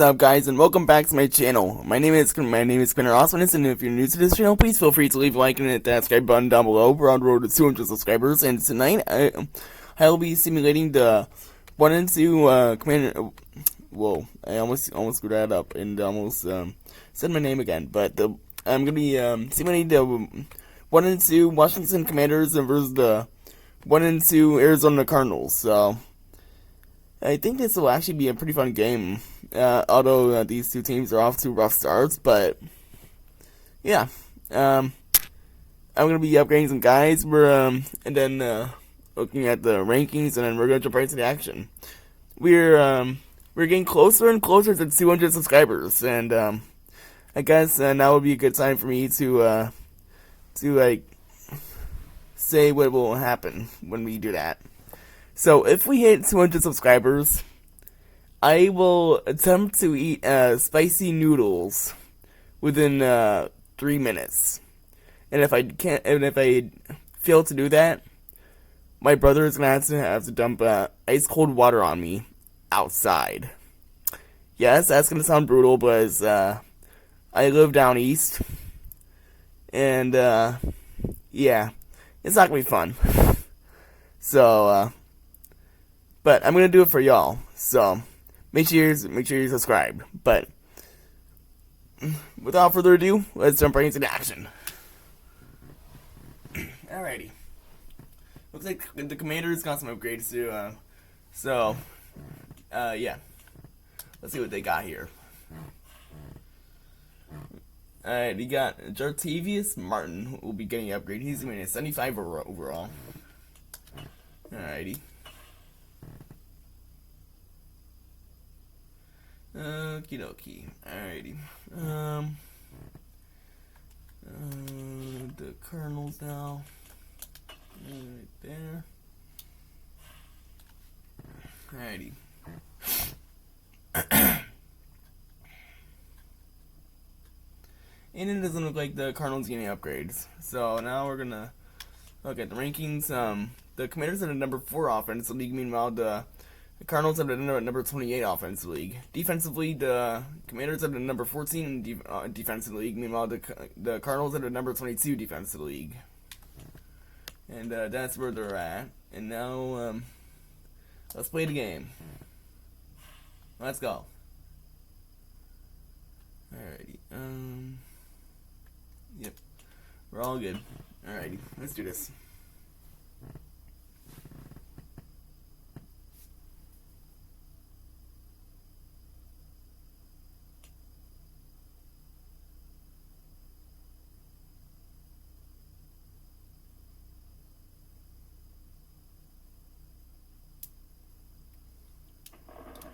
What's up, guys, and welcome back to my channel. My name is Spinner Osmond, and if you're new to this channel, please feel free to leave a like and hit that subscribe button down below. We're on the road to 200 subscribers, and tonight I'll be simulating the 1 and 2 commander. Whoa, I almost screwed that up and almost said my name again. But I'm gonna be simulating the 1 and 2 Washington Commanders versus the 1 and 2 Arizona Cardinals. So I think this will actually be a pretty fun game. Although these two teams are off to rough starts, but yeah, I'm gonna be upgrading some guys. And then looking at the rankings, and then we're gonna jump right into the action. We're getting closer and closer to 200 subscribers, and I guess now would be a good time for me to like say what will happen when we do that. So if we hit 200 subscribers, I will attempt to eat spicy noodles within 3 minutes. And if I fail to do that, my brother is gonna have to dump ice cold water on me outside. Yes, that's gonna sound brutal, but I live down east, and yeah, it's not gonna be fun. So, but I'm gonna do it for y'all. So make sure you subscribe. But without further ado, let's jump right into the action. Alrighty. Looks like the Commanders got some upgrades too. Yeah. Let's see what they got here. Alright, we got Jartavius Martin, who will be getting an upgrade. He's going to 75 overall. Alrighty. Okie dokie. Alrighty. The Cardinals now. Right there. Alrighty. And it doesn't look like the Cardinals getting upgrades. So now we're gonna look at the rankings. The Commanders are the number 4 offensive league. Meanwhile, the Cardinals are the number 28 offensive league. Defensively, the Commanders are the number 14 defensive league. Meanwhile, the Cardinals are the number 22 defensive league. And that's where they're at. And now, let's play the game. Let's go. Alrighty. Yep. We're all good. Alrighty. Let's do this.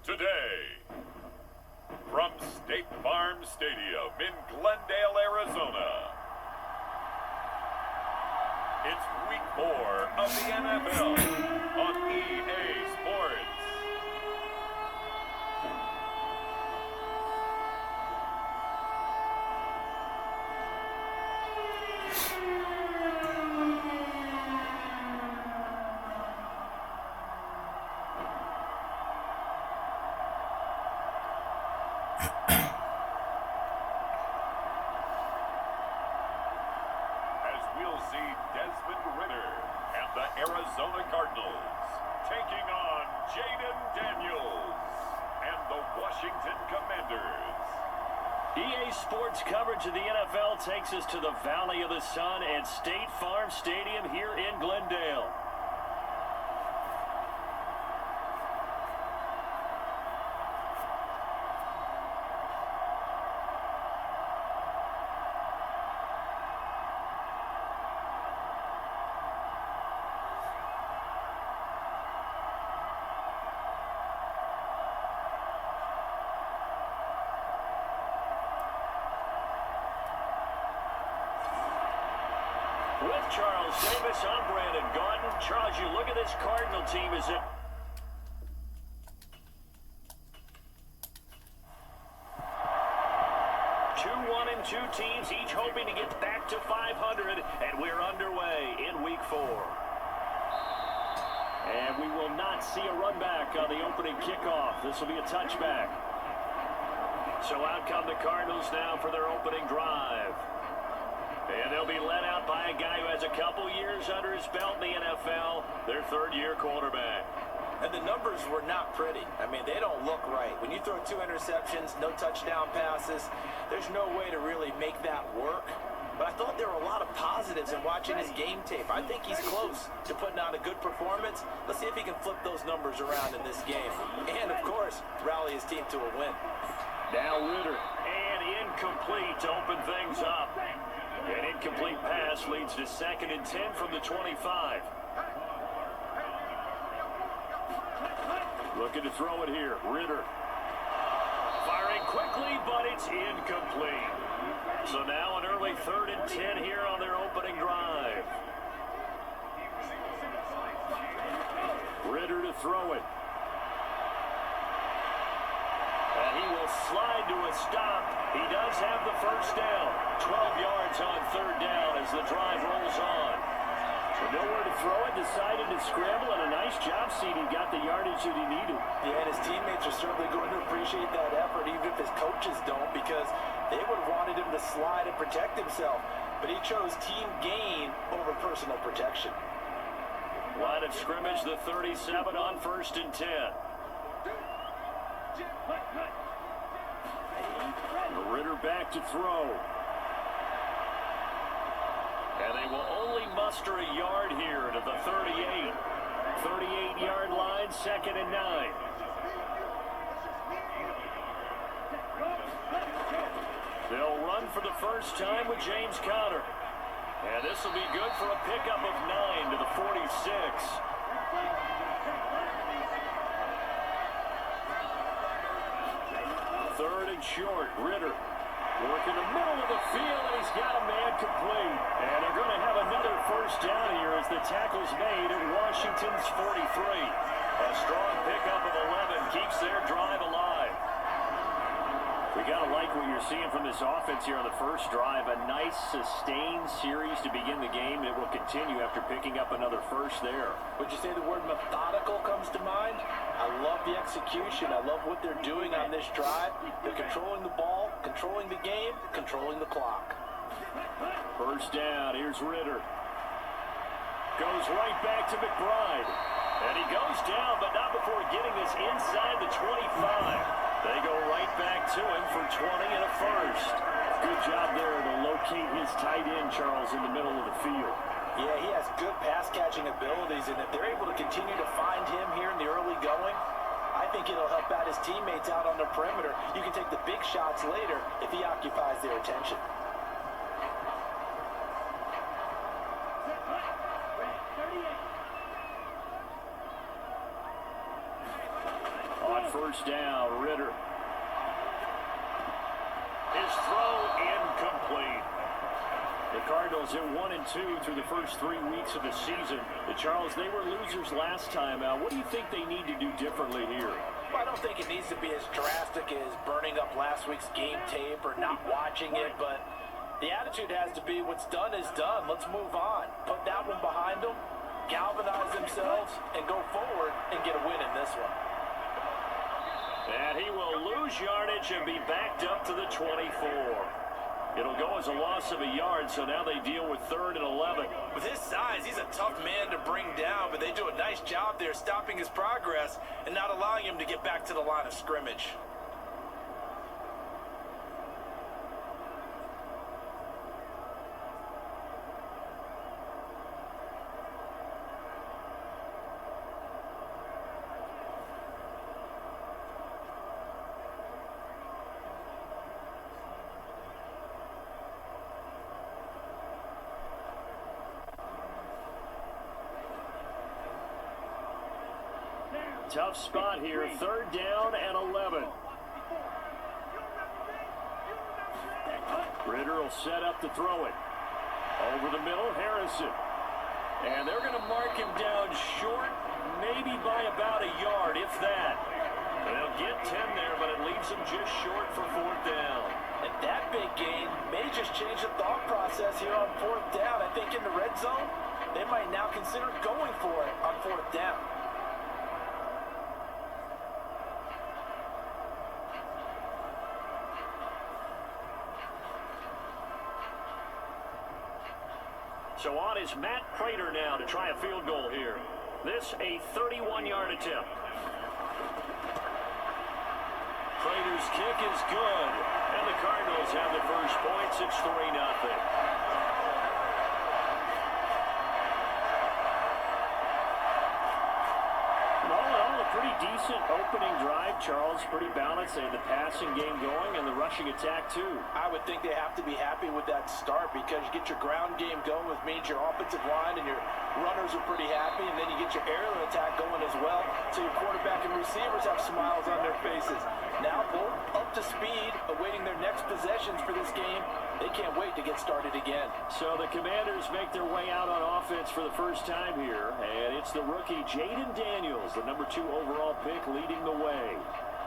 Today, from State Farm Stadium in Glendale, Arizona, it's week 4 of the NFL on EA Sports. Arizona Cardinals taking on Jaden Daniels and the Washington Commanders. EA Sports coverage of the NFL takes us to the Valley of the Sun at State Farm Stadium here in Glendale. With Charles Davis, I'm Brandon Gaudin. Charles, you look at this Cardinal team as if 2-1-2 teams, each hoping to get back to 500, and we're underway in week 4. And we will not see a run back on the opening kickoff. This will be a touchback. So out come the Cardinals now for their opening drive. And they'll be led out by a guy who has a couple years under his belt in the NFL, their third-year quarterback. And the numbers were not pretty. I mean, they don't look right. When you throw 2 interceptions, no touchdown passes, there's no way to really make that work. But I thought there were a lot of positives in watching his game tape. I think he's close to putting out a good performance. Let's see if he can flip those numbers around in this game. And, of course, rally his team to a win. Now Ritter, and incomplete to open things up. An incomplete pass leads to 2nd and 10 from the 25. Looking to throw it here, Ritter. Firing quickly, but it's incomplete. So now an early 3rd and 10 here on their opening drive. Ritter to throw it. And he will slide to a stop. He does have the first down. 12 yards on 3rd down as the drive rolls on. So nowhere to throw it, decided to scramble, and a nice job seed. He got the yardage that he needed. Yeah, and his teammates are certainly going to appreciate that effort, even if his coaches don't, because they would have wanted him to slide and protect himself. But he chose team gain over personal protection. Line of scrimmage, the 37 on 1st and 10. Ritter back to throw. And they will only muster a yard here to the 38. 38-yard line, 2nd and 9. They'll run for the first time with James Conner. And this will be good for a pickup of 9 to the 46. Third and short, Ritter. Working the middle of the field, and he's got a man complete. And they're going to have another first down here as the tackle's made at Washington's 43. A strong pickup of 11 keeps their drive alive. We got to like what you're seeing from this offense here on the first drive. A nice, sustained series to begin the game, and it will continue after picking up another first there. Would you say the word methodical comes to mind? I love the execution. I love what they're doing on this drive. They're controlling the ball, controlling the game, controlling the clock. First down, here's Ritter. Goes right back to McBride. And he goes down, but not before getting this inside the 25. They go right back to him for 20 and a first. Good job there to locate his tight end, Charles, in the middle of the field. Yeah, he has good pass-catching abilities, and if they're able to continue to find him here in the early going, I think it'll help out his teammates out on the perimeter. You can take the big shots later if he occupies their attention. On first down, Ritter. His throw incomplete. The Cardinals at 1-2 through the first 3 weeks of the season. Charles, they were losers last time out. What do you think they need to do differently here? Well, I don't think it needs to be as drastic as burning up last week's game tape or not watching it, but the attitude has to be what's done is done. Let's move on. Put that one behind them, galvanize themselves, and go forward and get a win in this one. And he will lose yardage and be backed up to the 24. It'll go as a loss of a yard, so now they deal with 3rd and 11. With his size, he's a tough man to bring down, but they do a nice job there stopping his progress and not allowing him to get back to the line of scrimmage. Tough spot here, 3rd down and 11. Ritter will set up to throw it. Over the middle, Harrison. And they're going to mark him down short, maybe by about a yard, if that. They'll get 10 there, but it leaves them just short for 4th down. And that big gain may just change the thought process here on 4th down. I think in the red zone, they might now consider going for it on 4th down. So on is Matt Prater now to try a field goal here. This a 31-yard attempt. Prater's kick is good. And the Cardinals have the first points. It's 3-0. Pretty decent opening drive, Charles. Pretty balanced. They had the passing game going and the rushing attack, too. I would think they have to be happy with that start because you get your ground game going, which means your offensive line and your runners are pretty happy, and then you get your aerial attack going as well, so your quarterback and receivers have smiles on their faces. Now both up to speed, awaiting their next possessions for this game. They can't wait to get started again. So the Commanders make their way out on offense for the first time here, and it's the rookie Jaden Daniels, the number 2 overall pick, leading the way.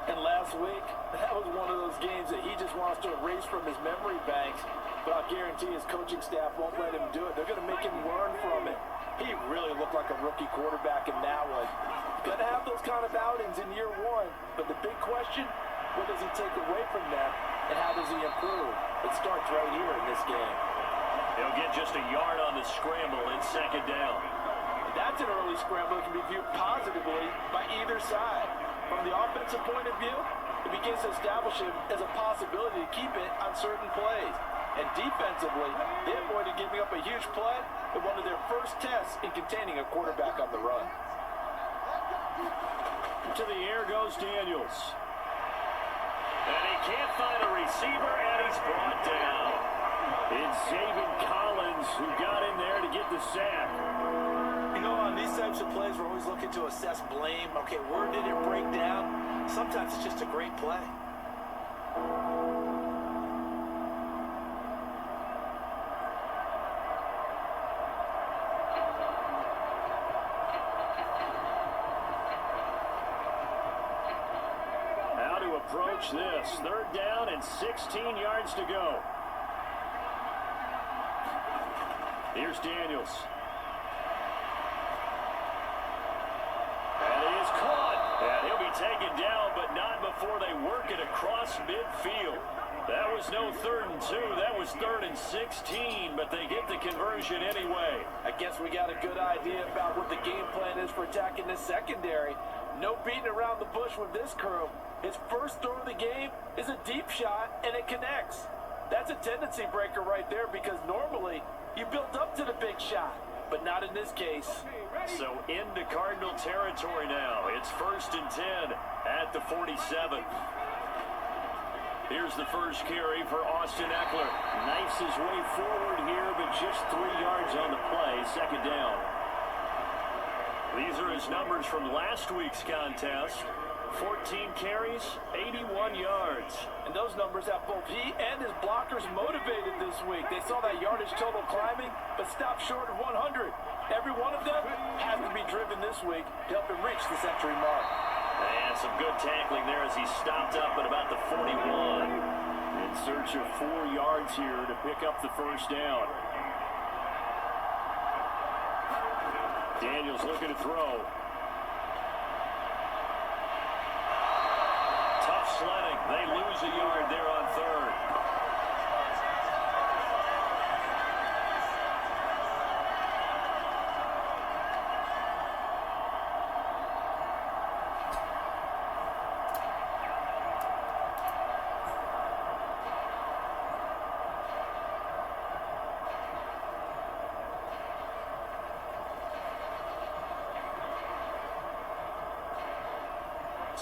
And last week, that was one of those games that he just wants to erase from his memory banks, but I'll guarantee his coaching staff won't let him do it. They're going to make him learn from it. He really looked like a rookie quarterback in that one. Going to have those kind of outings in year 1, but the big question, what does he take away from that, and how does he improve? It starts right here in this game. He'll get just a yard on the scramble in second down. That's an early scramble that can be viewed positively by either side. From the offensive point of view, it begins to establish him as a possibility to keep it on certain plays. And defensively, they avoided giving up a huge play in one of their first tests in containing a quarterback on the run. To the air goes Daniels. And he can't find a receiver, and he's brought down. It's Zaven Collins who got in there to get the sack. You know, on these types of plays, we're always looking to assess blame. Okay, where did it break down? Sometimes it's just a great play. Approach this. 3rd down and 16 yards to go. Here's Daniels. And he is caught. And he'll be taken down, but not before they work it across midfield. That was no 3rd and 2. That was 3rd and 16, but they get the conversion anyway. I guess we got a good idea about what the game plan is for attacking this secondary. No beating around the bush with this crew. His first throw of the game is a deep shot, and it connects. That's a tendency breaker right there because normally you build up to the big shot, but not in this case. So into Cardinal territory now. It's 1st and 10 at the 47. Here's the first carry for Austin Eckler. Knifes his way forward here, but just 3 yards on the play. 2nd down. These are his numbers from last week's contest. 14 carries, 81 yards. And those numbers have both he and his blockers motivated this week. They saw that yardage total climbing, but stopped short of 100. Every one of them has to be driven this week to help him reach the century mark. And some good tackling there as he stopped up at about the 41. In search of 4 yards here to pick up the first down. Daniels looking to throw. Tough sledding. They lose a yard there on 3rd.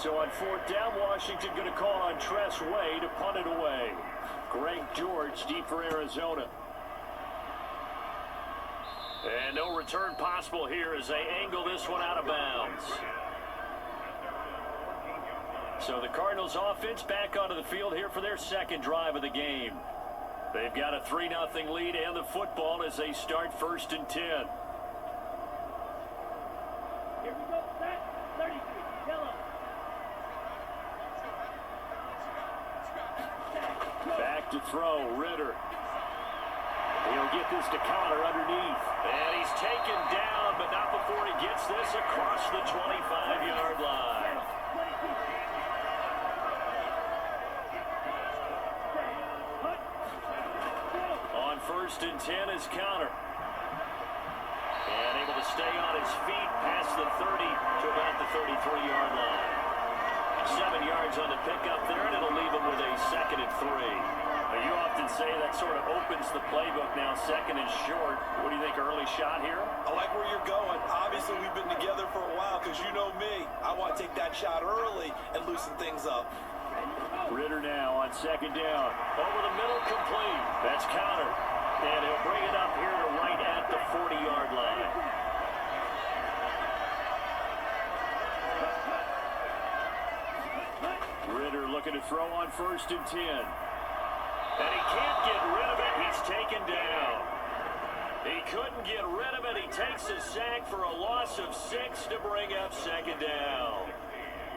So on 4th down, Washington going to call on Tress Way to punt it away. Greg George deep for Arizona. And no return possible here as they angle this one out of bounds. So the Cardinals offense back onto the field here for their 2nd drive of the game. They've got a 3-0 lead and the football as they start 1st and 10. Here we go, set, 33, yellow. Back to throw, Ritter. He'll get this to Connor underneath. And he's taken down, but not before he gets this across the 25-yard line. On 1st and 10 is Connor. stay on his feet past the 30 to about the 33-yard line. 7 yards on the pickup there, and it'll leave him with a 2nd and 3. Now, you often say that sort of opens the playbook now, 2nd and short. What do you think, early shot here? I like where you're going. Obviously, we've been together for a while because you know me. I want to take that shot early and loosen things up. Ritter now on 2nd down. Over the middle, complete. That's countered. And he'll bring it up here to right at the 40-yard line. Ritter looking to throw on 1st and 10. And he can't get rid of it. He's taken down. He couldn't get rid of it. He takes a sack for a loss of 6 to bring up 2nd down.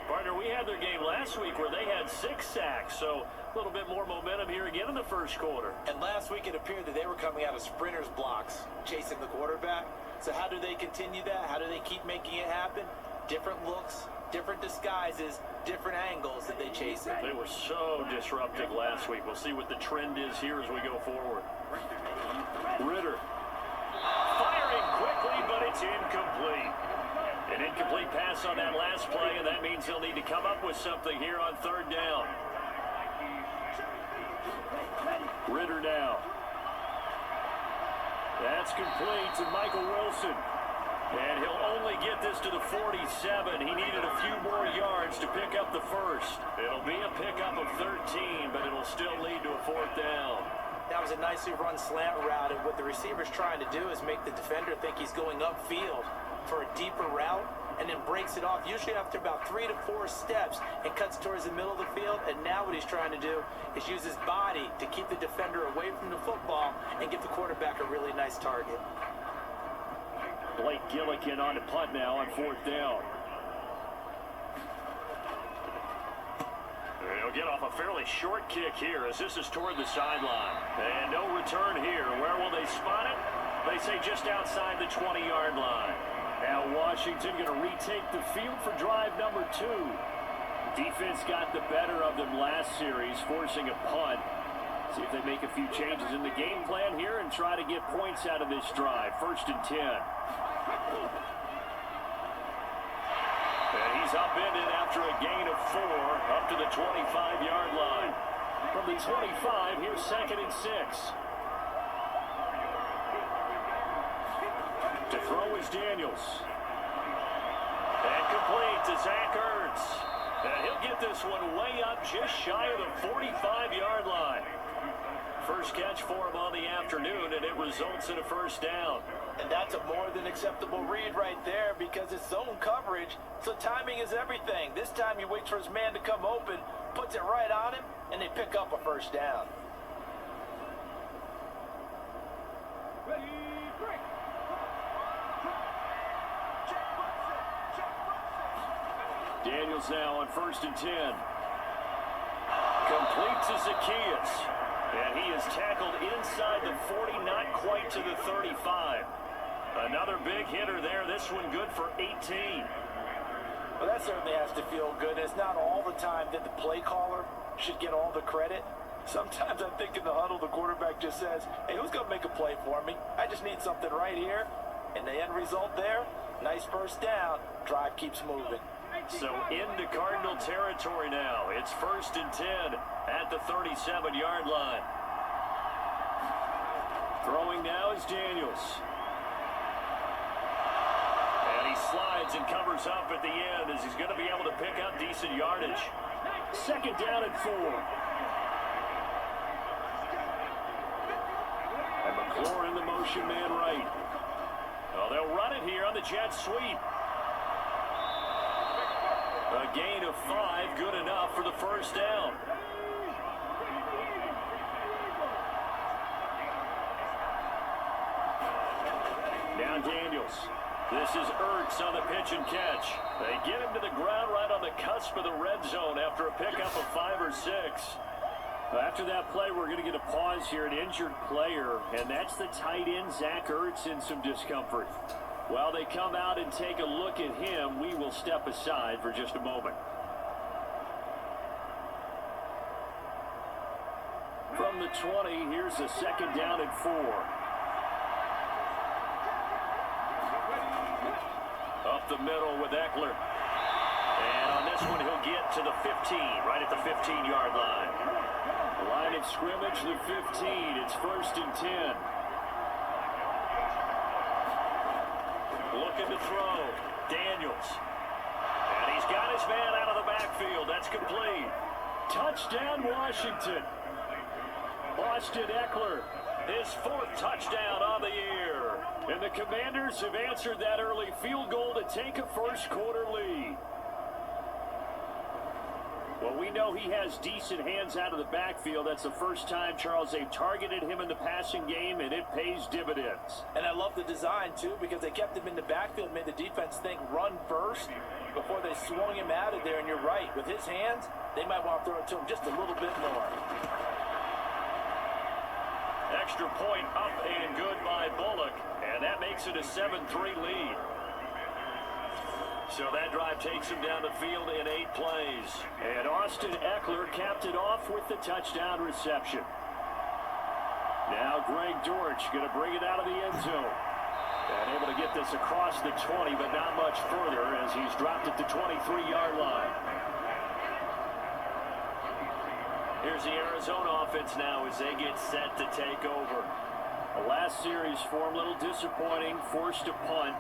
Partner, we had their game last week where they had 6 sacks, so a little bit more momentum here again in the first quarter. And last week it appeared that they were coming out of sprinters blocks, chasing the quarterback. So how do they continue that? How do they keep making it happen? Different looks, different disguises, different angles that they chase it. They were so disruptive last week. We'll see what the trend is here as we go forward. Ritter firing quickly, but it's incomplete. An incomplete pass on that last play, and that means he'll need to come up with something here on 3rd down. Ritter now. That's complete to Michael Wilson. And he'll only get this to the 47. He needed a few more yards to pick up the 1st. It'll be a pickup of 13, but it'll still lead to a 4th down. That was a nicely run slant route, and what the receiver's trying to do is make the defender think he's going upfield for a deeper route, and then breaks it off, usually after about 3 to 4 steps, and cuts towards the middle of the field. And now what he's trying to do is use his body to keep the defender away from the football and give the quarterback a really nice target. Blake Gillikin on the punt now on 4th down. He'll get off a fairly short kick here as this is toward the sideline. And no return here. Where will they spot it? They say just outside the 20-yard line. Now Washington going to retake the field for drive number 2. Defense got the better of them last series, forcing a punt. See if they make a few changes in the game plan here and try to get points out of this drive. 1st and 10. And he's upended after a gain of 4 up to the 25-yard line. From the 25, here's 2nd and 6. To throw is Daniels. And complete to Zach Ertz. And he'll get this one way up just shy of the 45-yard line. First catch for him on the afternoon, and it results in a 1st down. And that's a more than acceptable read right there because it's zone coverage, so timing is everything. This time he waits for his man to come open, puts it right on him, and they pick up a 1st down. Daniels now on 1st and 10. Complete to Zacchaeus. And he is tackled inside the 40, not quite to the 35. Another big hitter there. This one good for 18. Well, that certainly has to feel good. It's not all the time that the play caller should get all the credit. Sometimes I think in the huddle, the quarterback just says, hey, who's going to make a play for me? I just need something right here. And the end result there, nice 1st down. Drive keeps moving. So into Cardinal territory now. It's 1st and 10 at the 37-yard line. Throwing now is Daniels. And he slides and covers up at the end as he's going to be able to pick up decent yardage. 2nd down and 4. And McClure in the motion man right. Oh, they'll run it here on the jet sweep. A gain of 5, good enough for the 1st down. Now Daniels. This is Ertz on the pitch and catch. They get him to the ground right on the cusp of the red zone after a pickup of 5 or 6. After that play, we're going to get a pause here, an injured player, and that's the tight end, Zach Ertz, in some discomfort. While they come out and take a look at him, we will step aside for just a moment. From the 20, here's a 2nd down and 4. the middle with Eckler. And on this one, he'll get to the 15, right at the 15-yard line. Line of scrimmage, the 15. It's 1st and 10. Looking to throw. Daniels. And he's got his man out of the backfield. That's complete. Touchdown, Washington. Austin Eckler, his 4th touchdown on the year. And the Commanders have answered that early field goal to take a first-quarter lead. Well, we know he has decent hands out of the backfield. That's the first time, Charles, they've targeted him in the passing game, and it pays dividends. And I love the design, too, because they kept him in the backfield, made the defense think run first before they swung him out of there. And you're right, with his hands, they might want to throw it to him just a little bit more. Extra point up and good by Bullock, and that makes it a 7-3 lead. So that drive takes him down the field in 8 plays. And Austin Eckler capped it off with the touchdown reception. Now Greg Dortch going to bring it out of the end zone. And able to get this across the 20, but not much further as he's dropped it to 23-yard line. Here's the Arizona offense now as they get set to take over. The last series for him, a little disappointing, forced a punt.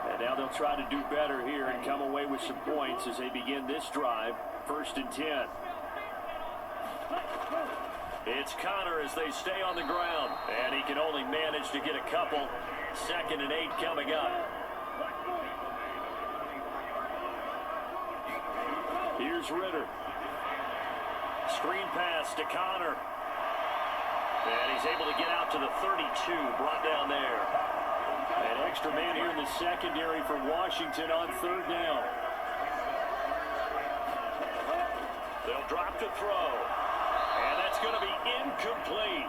And now they'll try to do better here and come away with some points as they begin this drive. 1st and 10. It's Connor as they stay on the ground. And he can only manage to get a couple. 2nd and 8 coming up. Here's Ritter. Screen pass to Connor. And he's able to get out to the 32, brought down there. An extra man here in the secondary for Washington on 3rd down. They'll drop to throw. And that's going to be incomplete.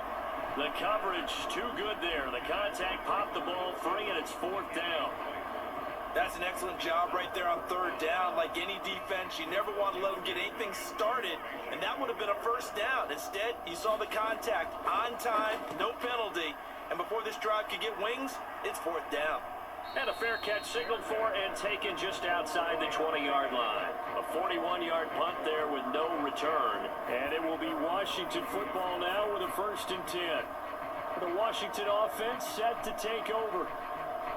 The coverage too good there. The contact popped the ball free, and it's 4th down. That's an excellent job right there on 3rd down. Like any defense, you never want to let them get anything started, and that would have been a 1st down. Instead, you saw the contact on time, no penalty, and before this drive could get wings, it's 4th down. And a fair catch signaled for and taken just outside the 20-yard line. A 41-yard punt there with no return. And it will be Washington football now with a 1st and 10. The Washington offense set to take over.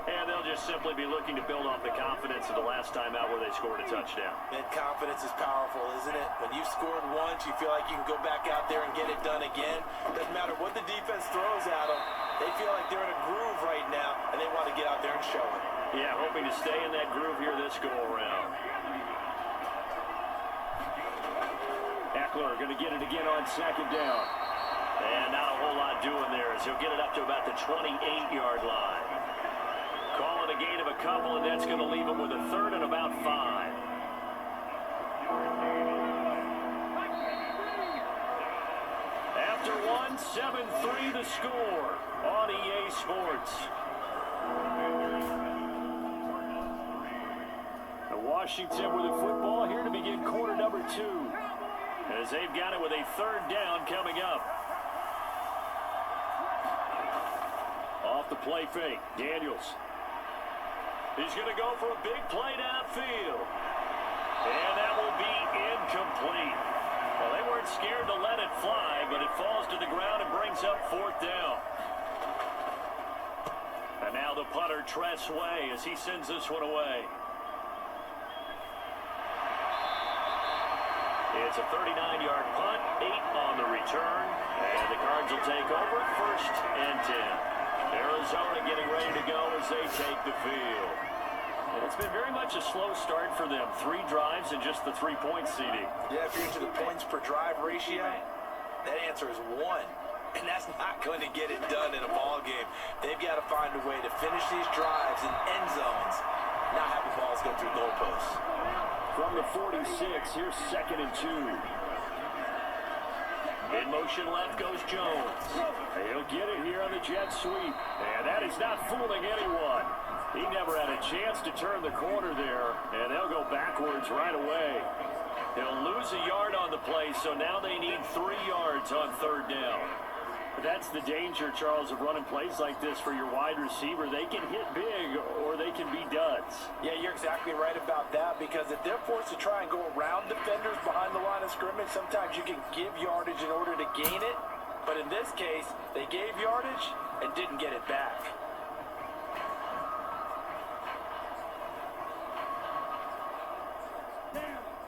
And they'll just simply be looking to build off the confidence of the last time out where they scored a touchdown. And confidence is powerful, isn't it? When you've scored once, you feel like you can go back out there and get it done again. Doesn't matter what the defense throws at them. They feel like they're in a groove right now, and they want to get out there and show it. Yeah, hoping to stay in that groove here this go-around. Eckler going to get it again on 2nd down. And not a whole lot doing there as he'll get it up to about the 28-yard line. Call it a gain of a couple, and that's going to leave him with a 3rd and about 5. After 7-3 the score on EA Sports. And Washington with the football here to begin quarter number 2. As they've got it with a 3rd down coming up. Off the play fake, Daniels. He's going to go for a big play downfield. And that will be incomplete. Well, they weren't scared to let it fly, but it falls to the ground and brings up 4th down. And now the punter, Tress Way, as he sends this one away. It's a 39-yard punt, 8 on the return. And the Cards will take over, 1st and 10. Arizona getting ready to go as they take the field. And it's been very much a slow start for them. 3 drives and just the 3-point seeding. Yeah, if you're into the points per drive ratio, that answer is 1. And that's not going to get it done in a ball game. They've got to find a way to finish these drives in end zones, not have the balls go through goalposts. From the 46, here's 2nd and 2. In motion left goes Jones. He'll get it here on the jet sweep. And that is not fooling anyone. He never had a chance to turn the corner there. And they'll go backwards right away. They'll lose a yard on the play, so now they need 3 yards on 3rd down. That's the danger, Charles, of running plays like this for your wide receiver. They can hit big or they can be duds. Yeah, you're exactly right about that, because if they're forced to try and go around defenders behind the line of scrimmage, sometimes you can give yardage in order to gain it. But in this case, they gave yardage and didn't get it back.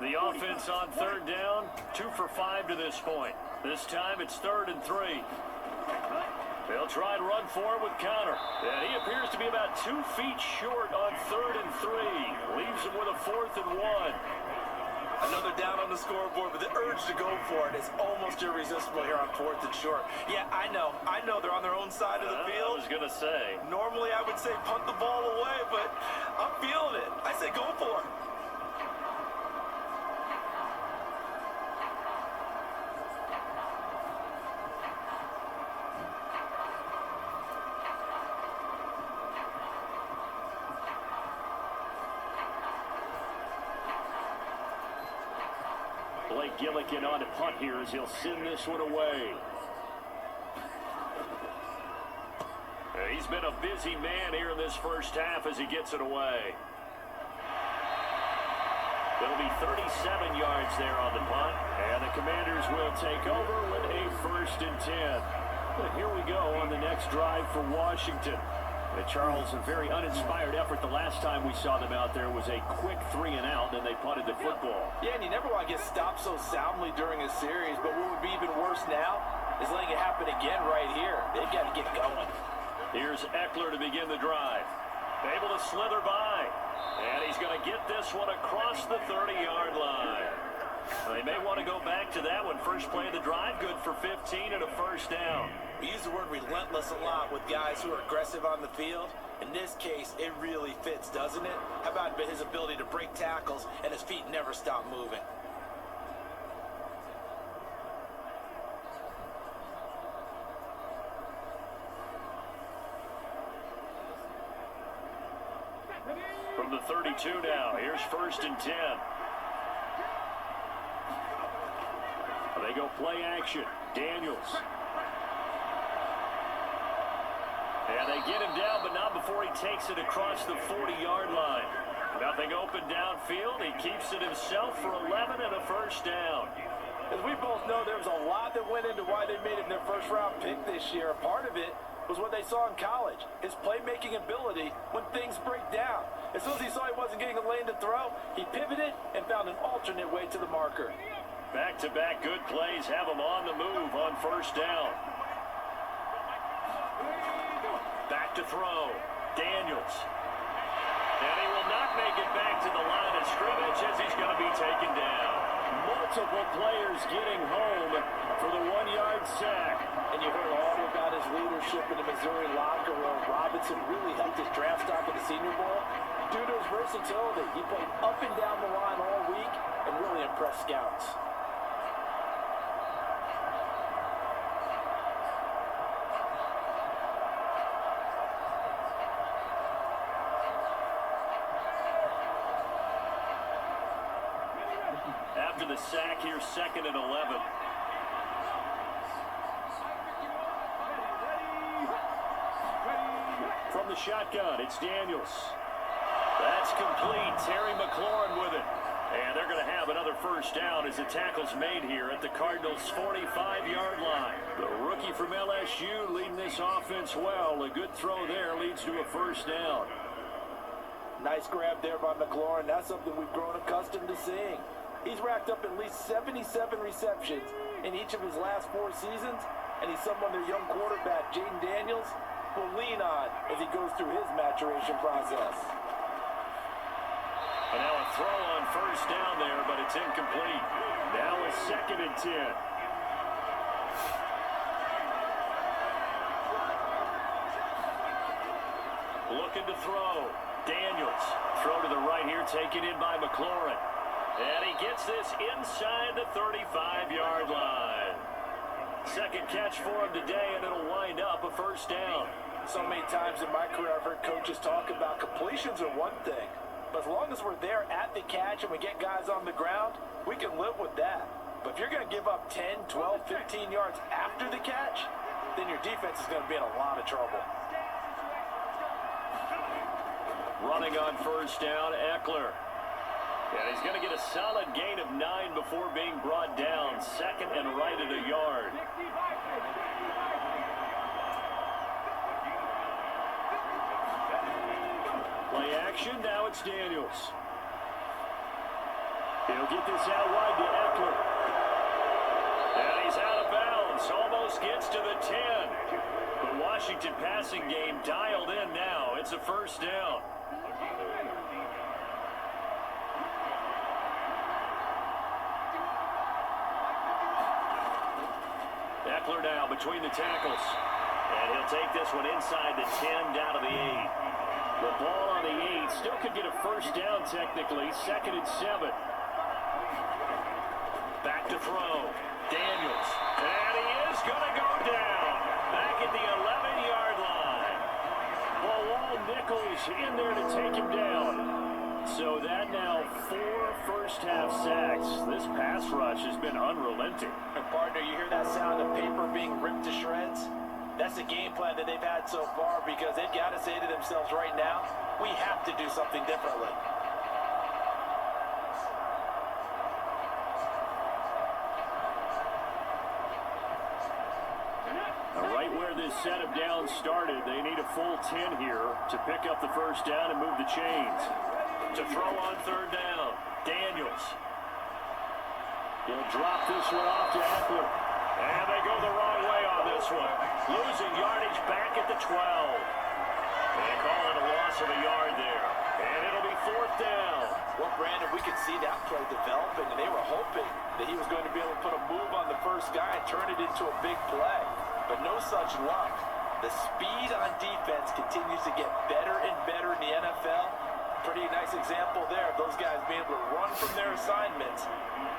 The offense on third down, 2 for 5 to this point. This time it's 3rd and 3. They'll try and run for it with Connor. And he appears to be about 2 feet short on 3rd and 3. Leaves him with a 4th and 1. Another down on the scoreboard, but the urge to go for it is almost irresistible here on 4th and short. Yeah, I know they're on their own side of the field. I was going to say. Normally I would say punt the ball away, but I'm feeling it. I say go for it. Blake Gillikin on to punt here as he'll send this one away. He's been a busy man here in this first half as he gets it away. It'll be 37 yards there on the punt, and the Commanders will take over with a 1st and 10. But here we go on the next drive for Washington. Charles, a very uninspired effort. The last time we saw them out there was a quick 3 and out, and they punted the football. Yeah, and you never want to get stopped so soundly during a series, but what would be even worse now is letting it happen again right here. They've got to get going. Here's Eckler to begin the drive. Able to slither by, and he's going to get this one across the 30-yard line. They may want to go back to that one. First play of the drive, good for 15 and a 1st down. We use the word relentless a lot with guys who are aggressive on the field. In this case, it really fits, doesn't it? How about his ability to break tackles and his feet never stop moving? From the 32 now, here's 1st and 10. They go play action. Daniels. And they get him down, but not before he takes it across the 40-yard line. Nothing open downfield. He keeps it himself for 11 and a 1st down. As we both know, there was a lot that went into why they made him their first-round pick this year. Part of it was what they saw in college, his playmaking ability when things break down. As soon as he saw he wasn't getting a lane to throw, he pivoted and found an alternate way to the marker. Back-to-back good plays have him on the move on 1st down. Back to throw. Daniels. And he will not make it back to the line of scrimmage as he's going to be taken down. Multiple players getting home for the 1-yard sack. And you heard all about his leadership in the Missouri locker room. Robinson really helped his draft stock at the Senior Bowl. Due to his versatility, he played up and down the line all week and really impressed scouts. After the sack, here's 2nd and 11. From the shotgun, it's Daniels. That's complete. Terry McLaurin with it. And they're going to have another 1st down as the tackle's made here at the Cardinals' 45-yard line. The rookie from LSU leading this offense well. A good throw there leads to a 1st down. Nice grab there by McLaurin. That's something we've grown accustomed to seeing. He's racked up at least 77 receptions in each of his last 4 seasons, and he's someone their young quarterback, Jaden Daniels, will lean on as he goes through his maturation process. And now a throw on 1st down there, but it's incomplete. Now a 2nd and 10. Looking to throw. Daniels. Throw to the right here, taken in by McLaurin. And he gets this inside the 35-yard line. Second catch for him today, and it'll wind up a 1st down. So many times in my career I've heard coaches talk about completions are one thing. But as long as we're there at the catch and we get guys on the ground, we can live with that. But if you're going to give up 10, 12, 15 yards after the catch, then your defense is going to be in a lot of trouble. Running on first down, Eckler. And he's going to get a solid gain of 9 before being brought down. Second and right at a yard. Play action, now it's Daniels. He'll get this out wide to Eckler. And he's out of bounds, almost gets to the 10. The Washington passing game dialed in now. It's a first down. Eckler now between the tackles. And he'll take this one inside the 10 down to the 8. The ball on the 8 still could get a first down technically. Second and 7. Back to throw. Daniels. And he is going to go down. Back at the 11-yard line. Well, all Nichols in there to take him down. So that now 4 first-half sacks. This pass rush has been unrelenting. Partner, you hear that sound of paper being ripped to shreds? That's the game plan that they've had so far because they've got to say to themselves right now, we have to do something differently. Right where this set of downs started, they need a full 10 here to pick up the first down and move the chains. To throw on third down, Daniels. He'll drop this one off to Eckler. And they go the wrong way on this one. Losing yardage back at the 12. They call it a loss of a yard there. And it'll be fourth down. Well, Brandon, we could see that play developing, and they were hoping that he was going to be able to put a move on the first guy and turn it into a big play. But no such luck. The speed on defense continues to get better and better in the NFL. Pretty nice example there of those guys being able to run from their assignments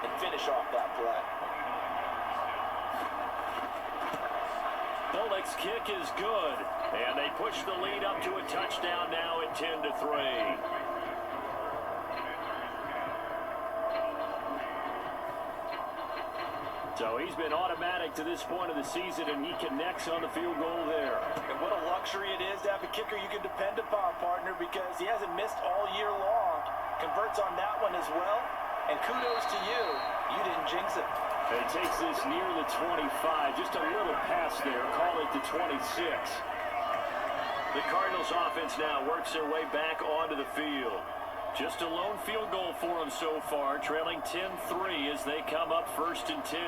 and finish off that play. Bullock's kick is good, and they push the lead up to a touchdown now at 10-3. So he's been automatic to this point of the season, and he connects on the field goal there. And what a luxury it is to have a kicker you can depend upon, partner, because he hasn't missed all year long. Converts on that one as well, and kudos to you. You didn't jinx it. He takes this near the 25, just a little pass there, call it the 26. The Cardinals offense now works their way back onto the field. Just a lone field goal for them so far, trailing 10-3 as they come up first and 10.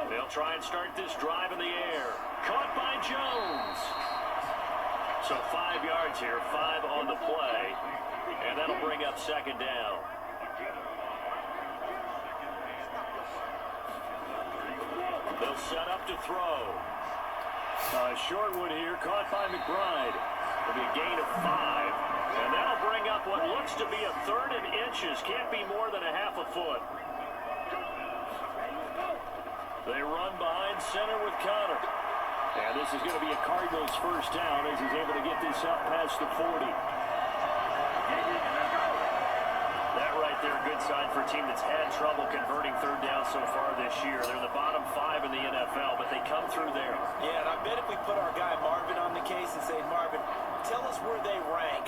They'll try and start this drive in the air. Caught by Jones. So 5 yards here, 5 on the play, and that'll bring up second down. They'll set up to throw. Short one here, caught by McBride. It'll be a gain of 5, and that'll bring up what looks to be a third and inches. Can't be more than a half a foot. They run behind center with Connor. And this is going to be a Cardinals first down as he's able to get this up past the 40. That right there, a good sign for a team that's had trouble converting third down so far this year. They're the bottom 5 in the NFL, but they come through there. Yeah, and I bet if we put our guy Marvin on the case and say, Marvin, tell us where they rank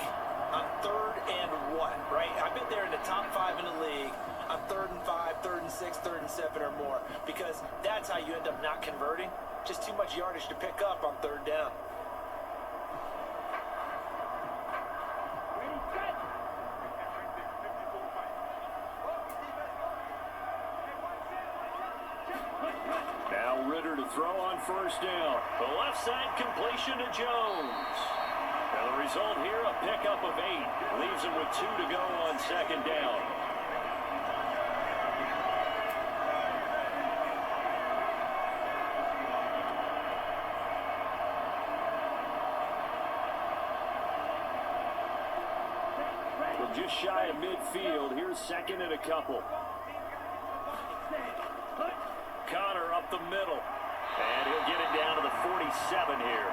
on 3rd and 1, right? I bet they're in the top 5 in the league on 3rd and 5, 3rd and 6, 3rd and 7 or more, because that's how you end up not converting. Just too much yardage to pick up on 3rd down. Now Ritter to throw on first down. The left side completion to Jones. And the result here, a pickup of 8. Leaves him with 2 to go on second down. Just shy of midfield. Here's second and a couple. Connor up the middle. And he'll get it down to the 47 here.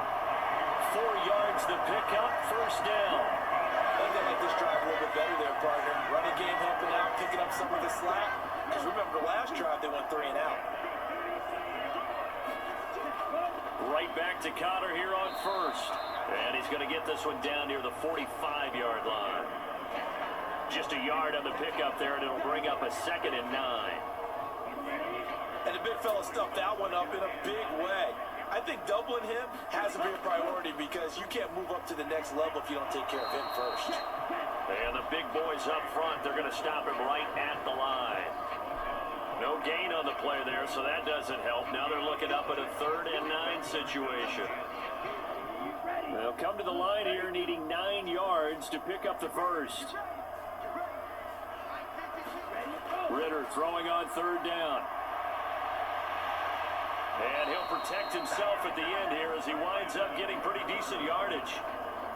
4 yards the pickup, first down. I think I like this drive a little bit better some of the slack? Because remember, last drive they went 3 and out. Right back to Connor here on first. And he's going to get this one down near the 45-yard line. Just a yard on the pickup there, and it'll bring up a 2nd and 9. And the big fella stuffed that one up in a big way. I think doubling him has to be a priority because you can't move up to the next level if you don't take care of him first. And the big boys up front, they're going to stop him right at the line. No gain on the play there, so that doesn't help. Now they're looking up at a 3rd and 9 situation. They'll come to the line here needing 9 yards to pick up the first. Ritter throwing on 3rd down. And he'll protect himself at the end here as he winds up getting pretty decent yardage.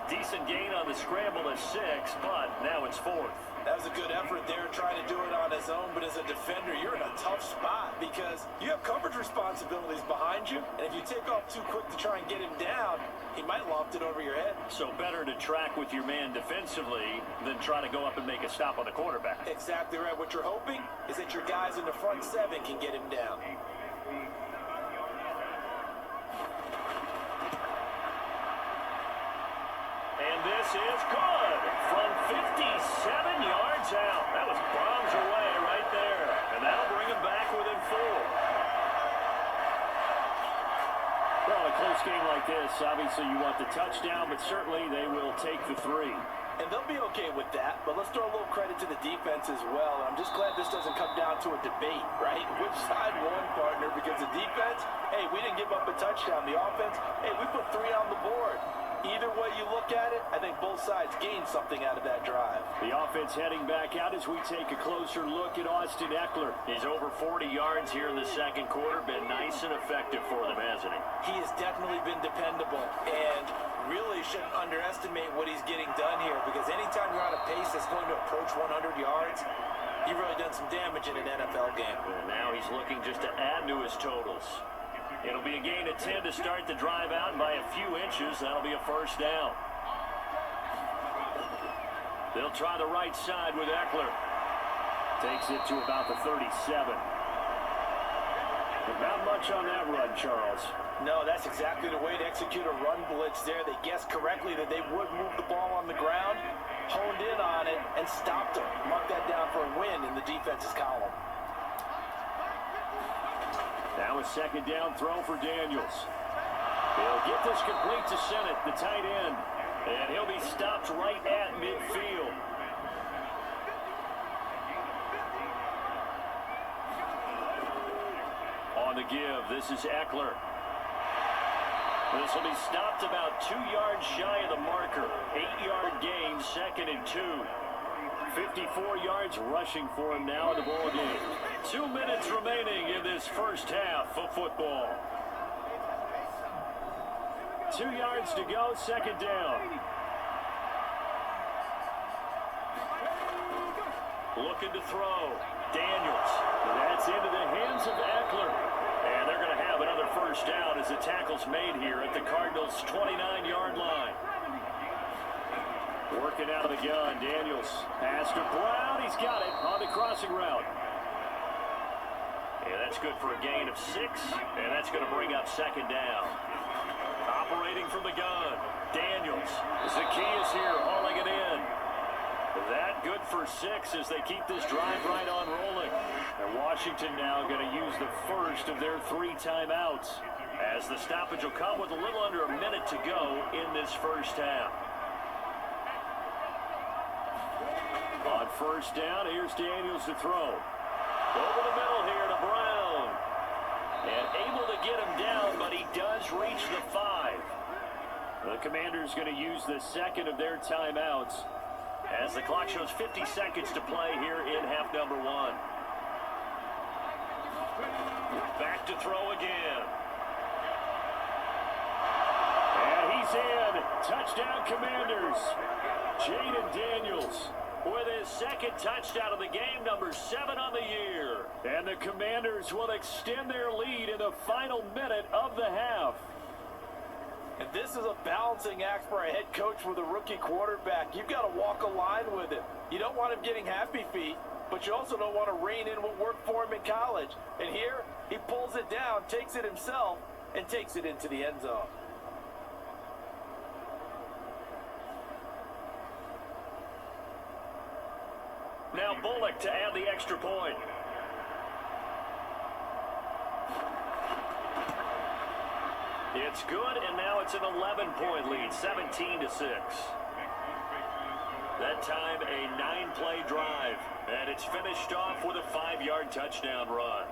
Decent gain on the scramble at 6, but now it's 4th. That was a good effort there trying to do it on his own, but as a defender, you're in a tough spot because you have coverage responsibilities behind you, and if you take off too quick to try and get him down, he might loft it over your head. So better to track with your man defensively than try to go up and make a stop on the quarterback. Exactly right. What you're hoping is that your guys in the front 7 can get him down. And this is good from 57 yards out. That was bombs away right there. And that'll bring him back within 4. Well, a close game like this, obviously you want the touchdown, but certainly they will take the 3. And they'll be okay with that, but let's throw a little credit to the defense as well. And I'm just glad this doesn't come down to a debate, right? Which side won, partner? Because the defense, hey, we didn't give up a touchdown. The offense, hey, we put 3 on the board. Either way you look at it, I think both sides gained something out of that drive. The offense heading back out as we take a closer look at Austin Eckler. He's over 40 yards here in the second quarter. Been nice and effective for them, hasn't he? He has definitely been dependable and really shouldn't underestimate what he's getting done here because anytime you're on a pace that's going to approach 100 yards, you've really done some damage in an NFL game. And now he's looking just to add to his totals. It'll be a gain of 10 to start the drive out, and by a few inches, that'll be a first down. They'll try the right side with Eckler. Takes it to about the 37. But not much on that run, Charles. No, that's exactly the way to execute a run blitz there. They guessed correctly that they would move the ball on the ground, honed in on it, and stopped them. Mark that down for a win in the defense's column. Now a second down throw for Daniels. He'll get this complete to Sennett, the tight end. And he'll be stopped right at midfield. On the give, this is Eckler. This will be stopped about 2 yards shy of the marker. 8-yard gain, 2nd and 2. 54 yards rushing for him now in the ball game. 2 minutes remaining in this first half of football. 2 yards to go, second down. Looking to throw. Daniels. That's into the hands of Eckler. And they're going to have another first down as the tackle's made here at the Cardinals' 29-yard line. Working out of the gun, Daniels. Pass to Brown. He's got it on the crossing route. And that's good for a gain of 6. And that's going to bring up second down. Operating from the gun. Daniels. Zacchaeus here hauling it in. That good for 6 as they keep this drive right on rolling. And Washington now going to use the first of their 3 timeouts. As the stoppage will come with a little under a minute to go in this first half. On first down, here's Daniels to throw. Over the middle here to Brown. And able to get him down, but he does reach the 5. The Commanders going to use the second of their timeouts as the clock shows 50 seconds to play here in half number 1. Back to throw again. And he's in. Touchdown, Commanders. Jaden Daniels with his second touchdown of the game, number 7 on the year. And the Commanders will extend their lead in the final minute of the half. And this is a balancing act for a head coach with a rookie quarterback. You've got to walk a line with him. You don't want him getting happy feet, but you also don't want to rein in what worked for him in college. And here, he pulls it down, takes it himself, and takes it into the end zone. Now Bullock to add the extra point. It's good, and now it's an 11-point lead, 17-6. That time, a 9-play drive, and it's finished off with a 5-yard touchdown run.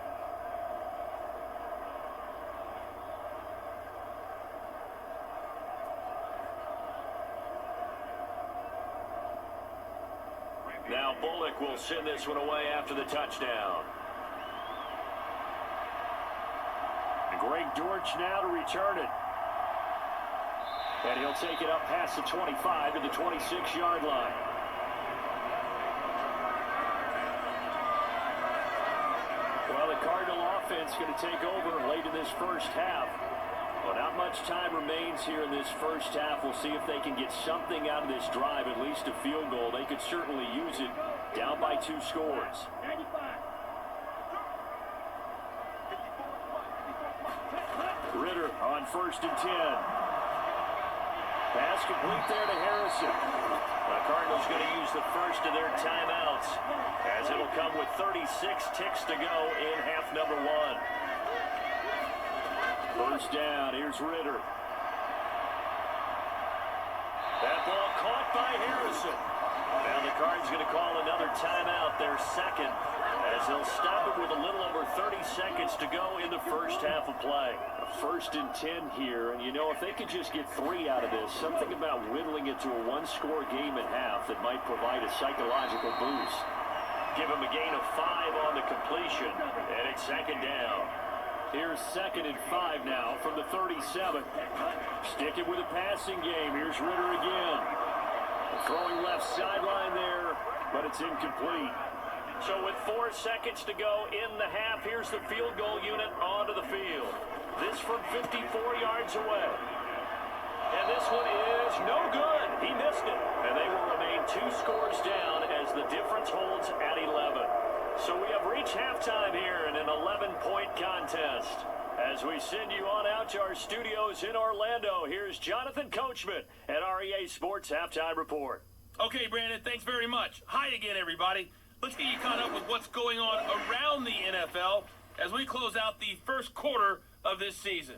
Now Bullock will send this one away after the touchdown. Greg Dortch now to return it. And he'll take it up past the 25 to the 26-yard line. Well, the Cardinal offense going to take over late in this first half. Well, not much time remains here in this first half. We'll see if they can get something out of this drive, at least a field goal. They could certainly use it, down by 2 scores. 95. Ritter on 1st and 10. Pass complete there to Harrison. The Cardinals going to use the first of their timeouts, as it'll come with 36 ticks to go in half number 1. First down, here's Ritter. That ball caught by Harrison. Now the Cards going to call another timeout, their second, as they'll stop it with a little over 30 seconds to go in the first half of play. 1st and 10 here, and you know, if they could just get 3 out of this, something about whittling it to a 1-score game at half that might provide a psychological boost. Give them a gain of 5 on the completion, and it's 2nd down. Here's 2nd and 5 now from the 37. Stick it with a passing game. Here's Ritter again. Throwing left sideline there, but it's incomplete. So with 4 seconds to go in the half, here's the field goal unit onto the field. This from 54 yards away. And this one is no good. He missed it. And they will remain 2 scores down as the difference holds at 11. So we have reached halftime here in an 11-point contest. As we send you on out to our studios in Orlando, here's Jonathan Coachman at REA Sports Halftime Report. Okay, Brandon, thanks very much. Hi again, everybody. Let's get you caught up with what's going on around the NFL as we close out the first quarter of this season.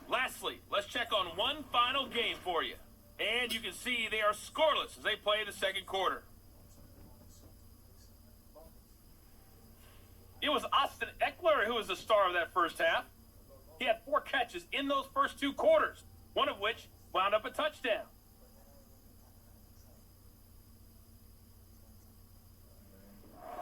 Lastly, let's check on one final game for you. And you can see they are scoreless as they play the second quarter. It was Austin Eckler who was the star of that first half. He had 4 catches in those first 2 quarters, one of which wound up a touchdown.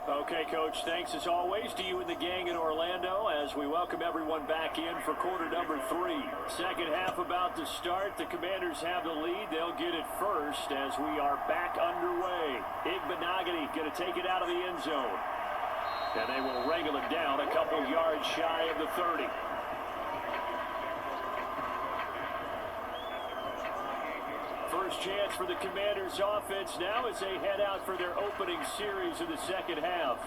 Okay, Coach, thanks as always to you and the gang in Orlando as we welcome everyone back in for quarter number 3. Second half about to start. The Commanders have the lead. They'll get it first as we are back underway. Igbenogany going to take it out of the end zone. And they will wrangle it down a couple yards shy of the 30. First chance for the Commanders offense now as they head out for their opening series of the second half.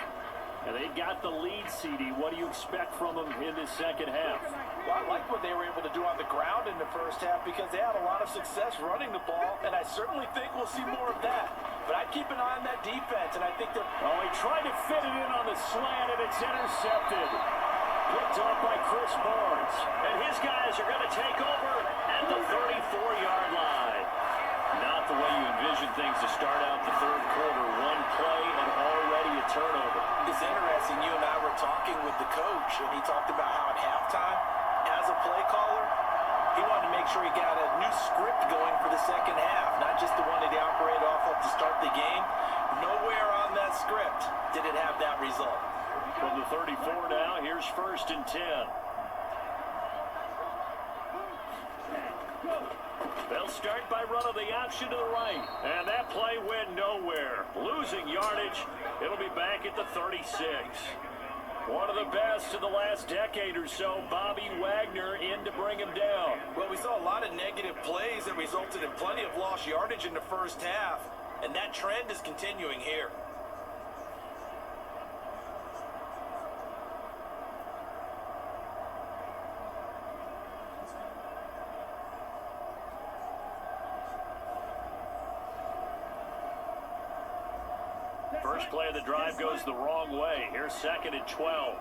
And they got the lead, CD. What do you expect from them in this second half? Well, I like what they were able to do on the ground in the first half because they had a lot of success running the ball, and I certainly think we'll see more of that. But I'd keep an eye on that defense, and I think they're... Oh, he tried to fit it in on the slant, and it's intercepted. Picked off by Chris Barnes. And his guys are going to take over at the 34-yard line. Not the way you envision things to start out the third quarter. One play and already a turnover. It's interesting. You and I were talking with the coach, and he talked about how at halftime, as a play caller, he wanted to make sure he got a new script going for the second half, not just the one that he operated off of to start the game. Nowhere on that script did it have that result. From the 34 now, here's 1st and 10. start by running the option to the right. And that play went nowhere. Losing yardage. It'll be back at the 36. One of the best of the last decade or so, Bobby Wagner in to bring him down. Well, we saw a lot of negative plays that resulted in plenty of lost yardage in the first half, and that trend is continuing here. First play of the drive goes the wrong way. Here's 2nd and 12.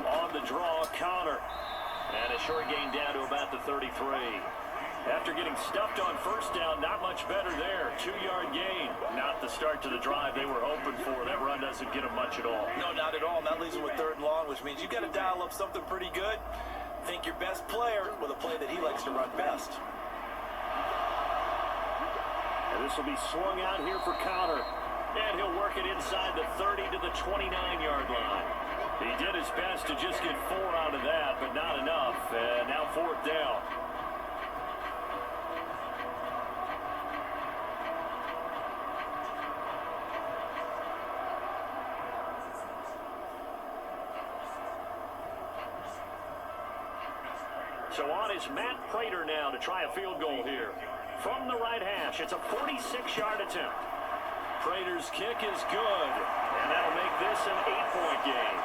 On the draw, Connor. And a short gain down to about the 33. After getting stuffed on first down, not much better there. 2-yard gain. Not the start to the drive they were hoping for. That run doesn't get them much at all. No, not at all. And that leaves them with 3rd and long, which means you got to dial up something pretty good. Think your best player with a play that he likes to run best. And this will be swung out here for Connor. And he'll work it inside the 30 to the 29-yard line. He did his best to just get 4 out of that, but not enough. And now 4th down. So on is Matt Prater now to try a field goal here. From the right hash, it's a 46-yard attempt. Prater's kick is good, and that'll make this an 8-point game.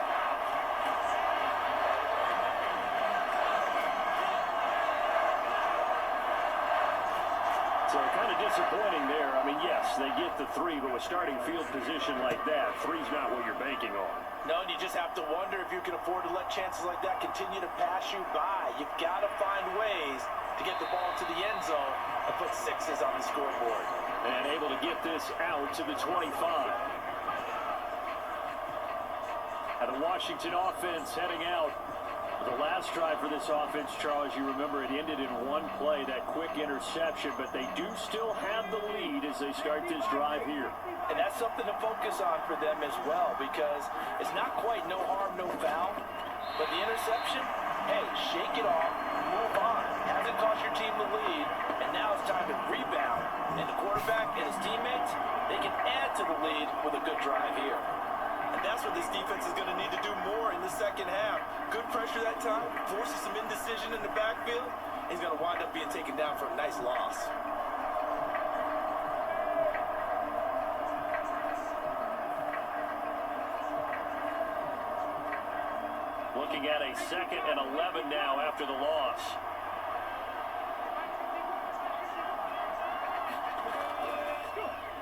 So kind of disappointing there. I mean, yes, they get the 3, but with starting field position like that, 3's not what you're banking on. No, and you just have to wonder if you can afford to let chances like that continue to pass you by. You've got to find ways to get the ball to the end zone and put 6s on the scoreboard. And able to get this out to the 25. And the Washington offense heading out. The last drive for this offense, Charles, you remember it ended in 1 play, that quick interception, but they do still have the lead as they start this drive here. And that's something to focus on for them as well, because it's not quite no harm, no foul, but the interception, hey, shake it off, move on. Hasn't cost your team the lead, and now it's time to rebound. And the quarterback and his teammates, they can add to the lead with a good drive here. And that's what this defense is going to need to do more in the second half. Good pressure that time, forces some indecision in the backfield. He's going to wind up being taken down for a nice loss. Looking at a 2nd and 11 now after the loss.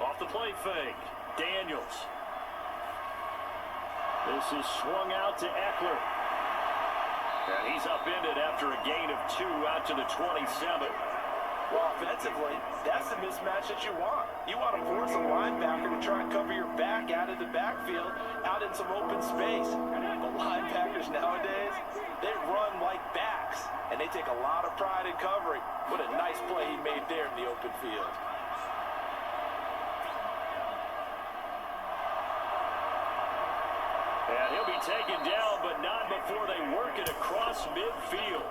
Off the play fake, Daniels. This is swung out to Eckler. And he's upended after a gain of 2 out to the 27. Well, offensively, that's the mismatch that you want. You want to force a linebacker to try and cover your back out of the backfield, out in some open space. The linebackers nowadays, they run like backs, and they take a lot of pride in covering. What a nice play he made there in the open field. And he'll be taken down, but not before they work it across midfield.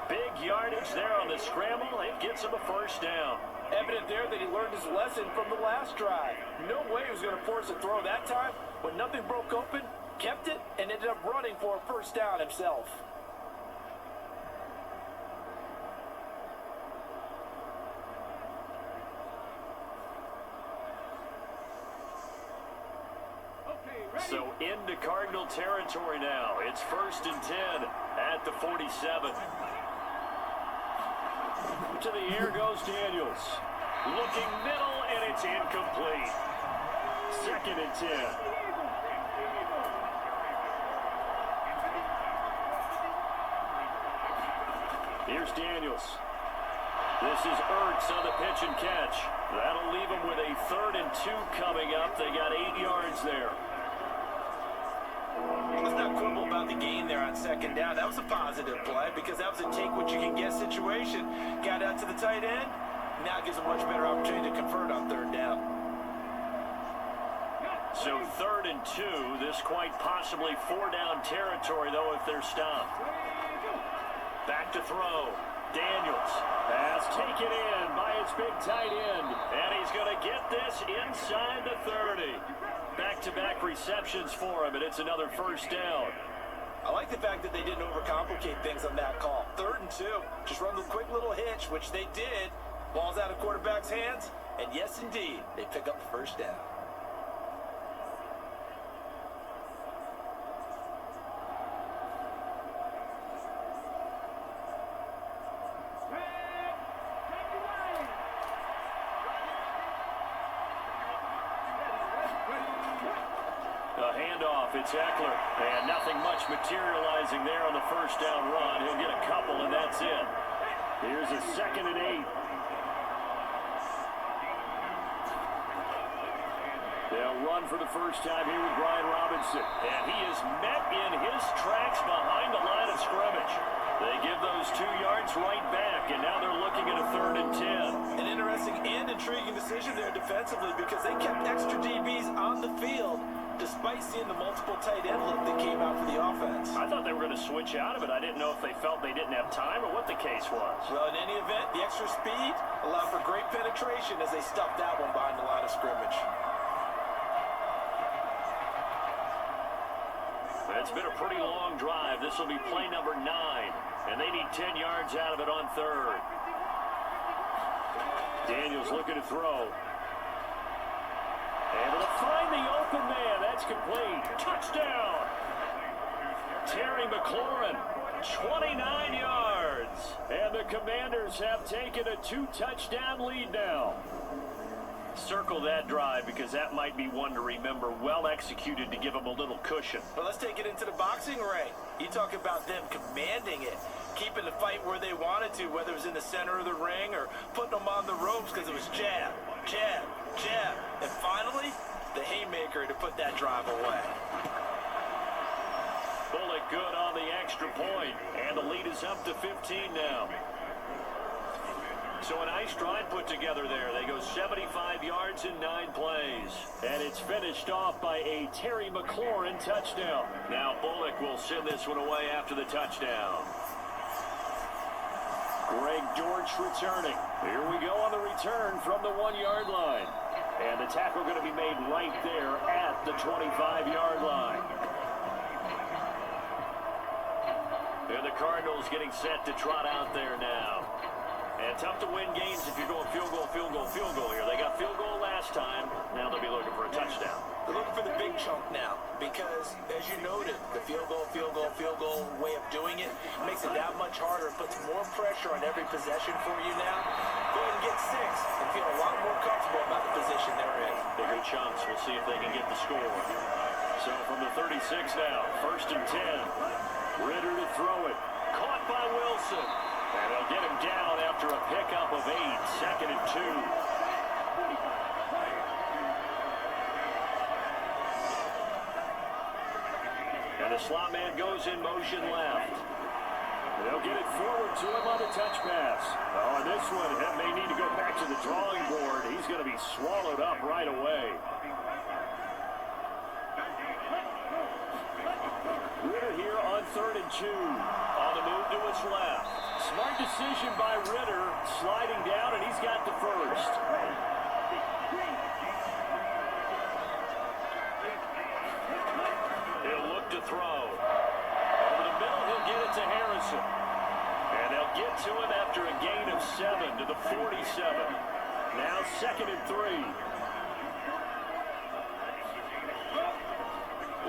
Big yardage there on the scramble. It gets him a 1st down. Evident there that he learned his lesson from the last drive. No way he was going to force a throw that time. When nothing broke open, kept it, and ended up running for a 1st down himself. So into Cardinal territory now. It's 1st and 10 at the 47. To the air goes Daniels. Looking middle, and it's incomplete. 2nd and 10. Here's Daniels. This is Ertz on the pitch and catch. That'll leave them with a 3rd and 2 coming up. They got 8 yards there. Let's not quibble about the gain there on 2nd down. That was a positive play because that was a take-what-you-can-get situation. Got out to the tight end. Now it gives a much better opportunity to convert on 3rd down. So 3rd and 2. This quite possibly 4-down territory, though, if they're stopped. Back to throw. Daniels. Pass taken in by its big tight end. And he's going to get this inside the 30. Back-to-back receptions for him, and it's another first down. I like the fact that they didn't overcomplicate things on that call. 3rd and 2. Just run the quick little hitch, which they did. Ball's out of quarterback's hands. And yes, indeed, they pick up the first down. A handoff, it's Eckler. And nothing much materializing there on the first down run. He'll get a couple, and that's it. Here's a 2nd and 8. They'll run for the first time here with Brian Robinson. And he is met in his tracks behind the line of scrimmage. They give those 2 yards right back, and now they're looking at a 3rd and 10. An interesting and intriguing decision there defensively because they kept extra DBs on the field despite seeing the multiple tight end look that came out for the offense. I thought they were going to switch out of it. I didn't know if they felt they didn't have time or what the case was. Well, in any event, the extra speed allowed for great penetration as they stuffed that one behind the line of scrimmage. It's been a pretty long drive. This will be play number 9, and they need 10 yards out of it on 3rd. Daniels looking to throw. And it'll find the open man. That's complete. Touchdown! Terry McLaurin, 29 yards. And the Commanders have taken a 2-touchdown lead now. Circle that drive because that might be one to remember. Well executed to give them a little cushion. Well, let's take it into the boxing ring. You talk about them commanding it, keeping the fight where they wanted to, whether it was in the center of the ring or putting them on the ropes because it was jab, jab, jab. And finally, the haymaker to put that drive away. Bullock good on the extra point, and the lead is up to 15 now. So a nice drive put together there. They go 75 yards in 9 plays. And it's finished off by a Terry McLaurin touchdown. Now Bullock will send this one away after the touchdown. Greg Dortch returning. Here we go on the return from the 1-yard line. And the tackle going to be made right there at the 25-yard line. And the Cardinals getting set to trot out there now. And tough to win games if you're going field goal, field goal, field goal here. They got field goal last time. Now they'll be looking for a touchdown. They're looking for the big chunk now because, as you noted, the field goal way of doing it makes it that much harder. It puts more pressure on every possession for you now. Go ahead and get 6 and feel a lot more comfortable about the position they're in. Bigger chunks. We'll see if they can get the score. So from the 36 now, 1st and 10. Ritter to throw it. Caught by Wilson. And they'll get him down after a pickup of 8, 2nd and 2. And the slot man goes in motion left. They'll get it forward to him on the touch pass. Oh, and this one may need to go back to the drawing board. He's going to be swallowed up right away. Ritter here on 3rd and 2. On the move to his left. Smart decision by Ritter, sliding down, and he's got the first. He'll look to throw. Over the middle, he'll get it to Harrison. And they'll get to him after a gain of 7 to the 47. Now 2nd and 3.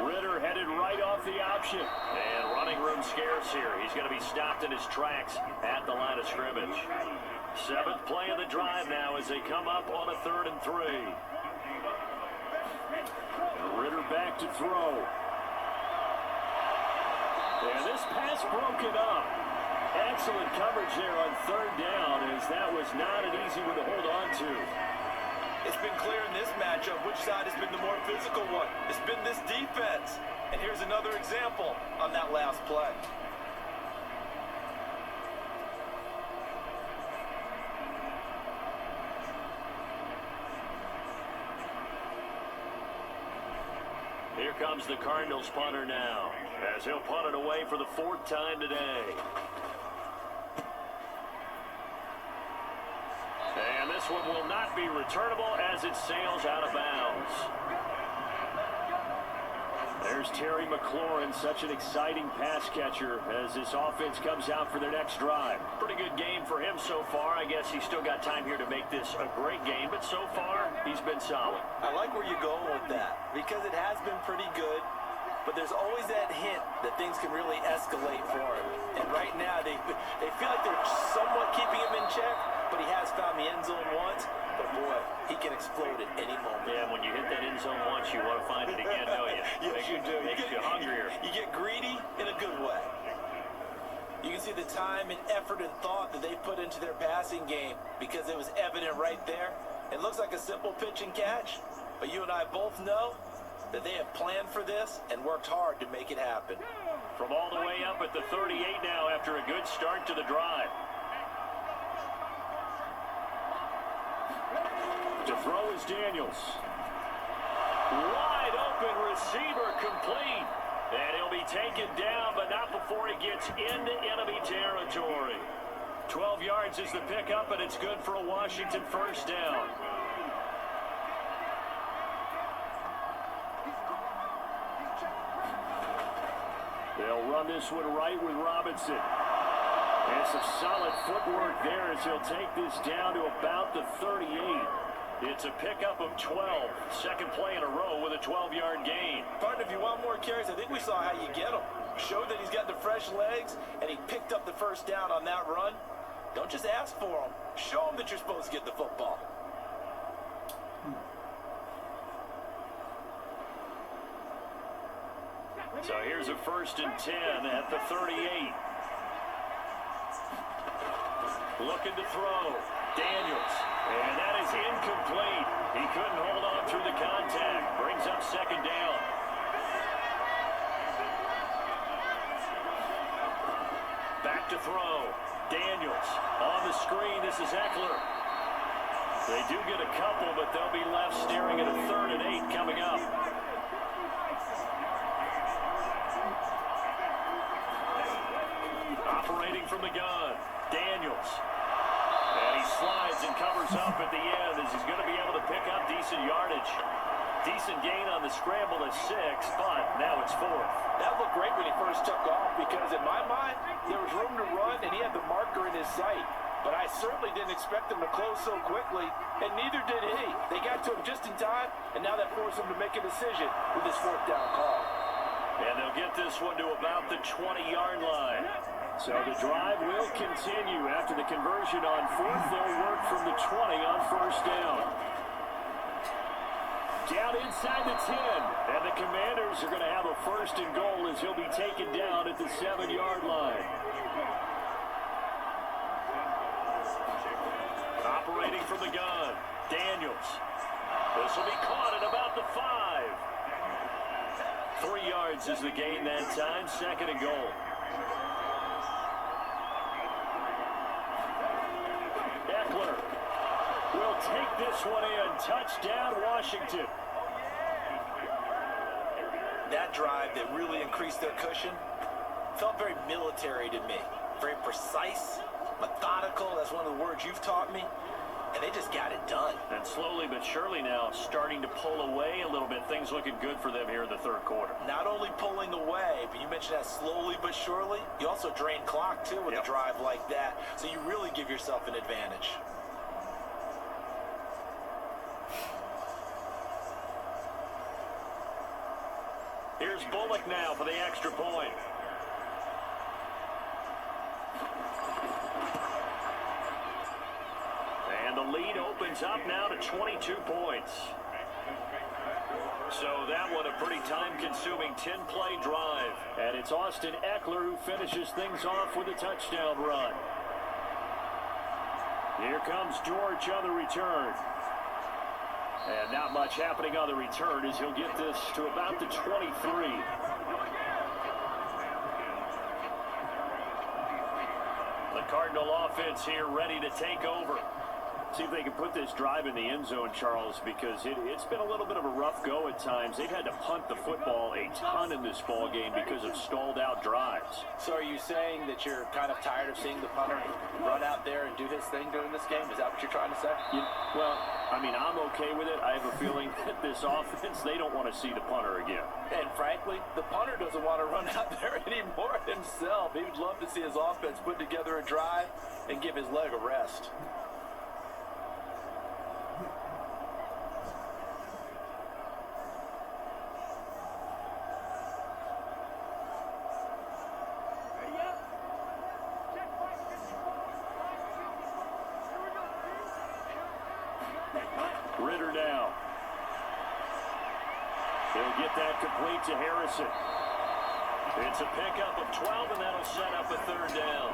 Ritter headed right off the option. And running room scarce here. He's going to be stopped in his tracks at the line of scrimmage. 7th play of the drive now as they come up on a 3rd and 3. Ritter back to throw. And this pass broken up. Excellent coverage there on 3rd down as that was not an easy one to hold on to. It's been clear in this matchup which side has been the more physical one. It's been this defense. And here's another example on that last play. Here comes the Cardinals punter now, as he'll punt it away for the 4th time today. one will not be returnable as it sails out of bounds. There's Terry McLaurin, such an exciting pass catcher as this offense comes out for their next drive. Pretty good game for him so far. I guess he's still got time here to make this a great game, but so far, he's been solid. I like where you're going with that because it has been pretty good, but there's always that hint that things can really escalate for him. And right now, they feel like they're somewhat keeping him in check, but he has found the end zone once. But boy, he can explode at any moment. Yeah, when you hit that end zone once, you want to find it again, don't you? Yes, you do. Makes you hungrier. You get greedy in a good way. You can see the time and effort and thought that they put into their passing game because it was evident right there. It looks like a simple pitch and catch, but you and I both know that they have planned for this and worked hard to make it happen. From all the way up at the 38 now after a good start to the drive. To throw is Daniels. Wide open receiver complete. And he'll be taken down, but not before he gets into enemy territory. 12 yards is the pickup, and it's good for a Washington first down. They'll run this one right with Robinson. And some solid footwork there as he'll take this down to about the 38. It's a pickup of 12. Second play in a row with a 12-yard gain. Partner, if you want more carries, I think we saw how you get him. Showed that he's got the fresh legs, and he picked up the first down on that run. Don't just ask for him. Show him that you're supposed to get the football. So here's a 1st and 10 at the 38. Looking to throw. Daniels. And that is incomplete. He couldn't hold on through the contact. Brings up second down. Back to throw. Daniels on the screen. This is Eckler. They do get a couple, but they'll be left staring at a 3rd and 8 coming up. Operating from the gun. Daniels. And he slides and covers up at the end as he's going to be able to pick up decent yardage. Decent gain on the scramble at 6, but now it's 4th. That looked great when he first took off because in my mind, there was room to run and he had the marker in his sight. But I certainly didn't expect him to close so quickly, and neither did he. They got to him just in time, and now that forced him to make a decision with this 4th down call. And they'll get this one to about the 20-yard line. So the drive will continue. After the conversion on 4th, they'll work from the 20 on 1st down. Down inside the 10. And the Commanders are going to have a 1st and goal as he'll be taken down at the 7-yard line. Operating from the gun. Daniels. This will be caught at about the 5. 3 yards is the gain that time. 2nd and goal. Eckler will take this one in. Touchdown, Washington. That drive that really increased their cushion felt very military to me. Very precise, methodical. That's one of the words you've taught me. And they just got it done. And slowly but surely now starting to pull away a little bit. Things looking good for them here in the 3rd quarter. Not only pulling away, but you mentioned that slowly but surely. You also drain clock, too, with a drive like that. So you really give yourself an advantage. Here's Bullock now for the extra point. And the lead opens up now to 22 points. So that one a pretty time-consuming 10-play drive. And it's Austin Eckler who finishes things off with a touchdown run. Here comes George on the return. And not much happening on the return as he'll get this to about the 23. The Cardinal offense here ready to take over. See if they can put this drive in the end zone, Charles, because it's been a little bit of a rough go at times. They've had to punt the football a ton in this ball game because of stalled out drives. So are you saying that you're kind of tired of seeing the punter run out there and do his thing during this game? Is that what you're trying to say? Well, I mean, I'm okay with it. I have a feeling that this offense, they don't want to see the punter again. And frankly, the punter doesn't want to run out there anymore himself. He would love to see his offense put together a drive and give his leg a rest. Ritter now. He'll get that complete to Harrison. It's a pickup of 12, and that'll set up a third down.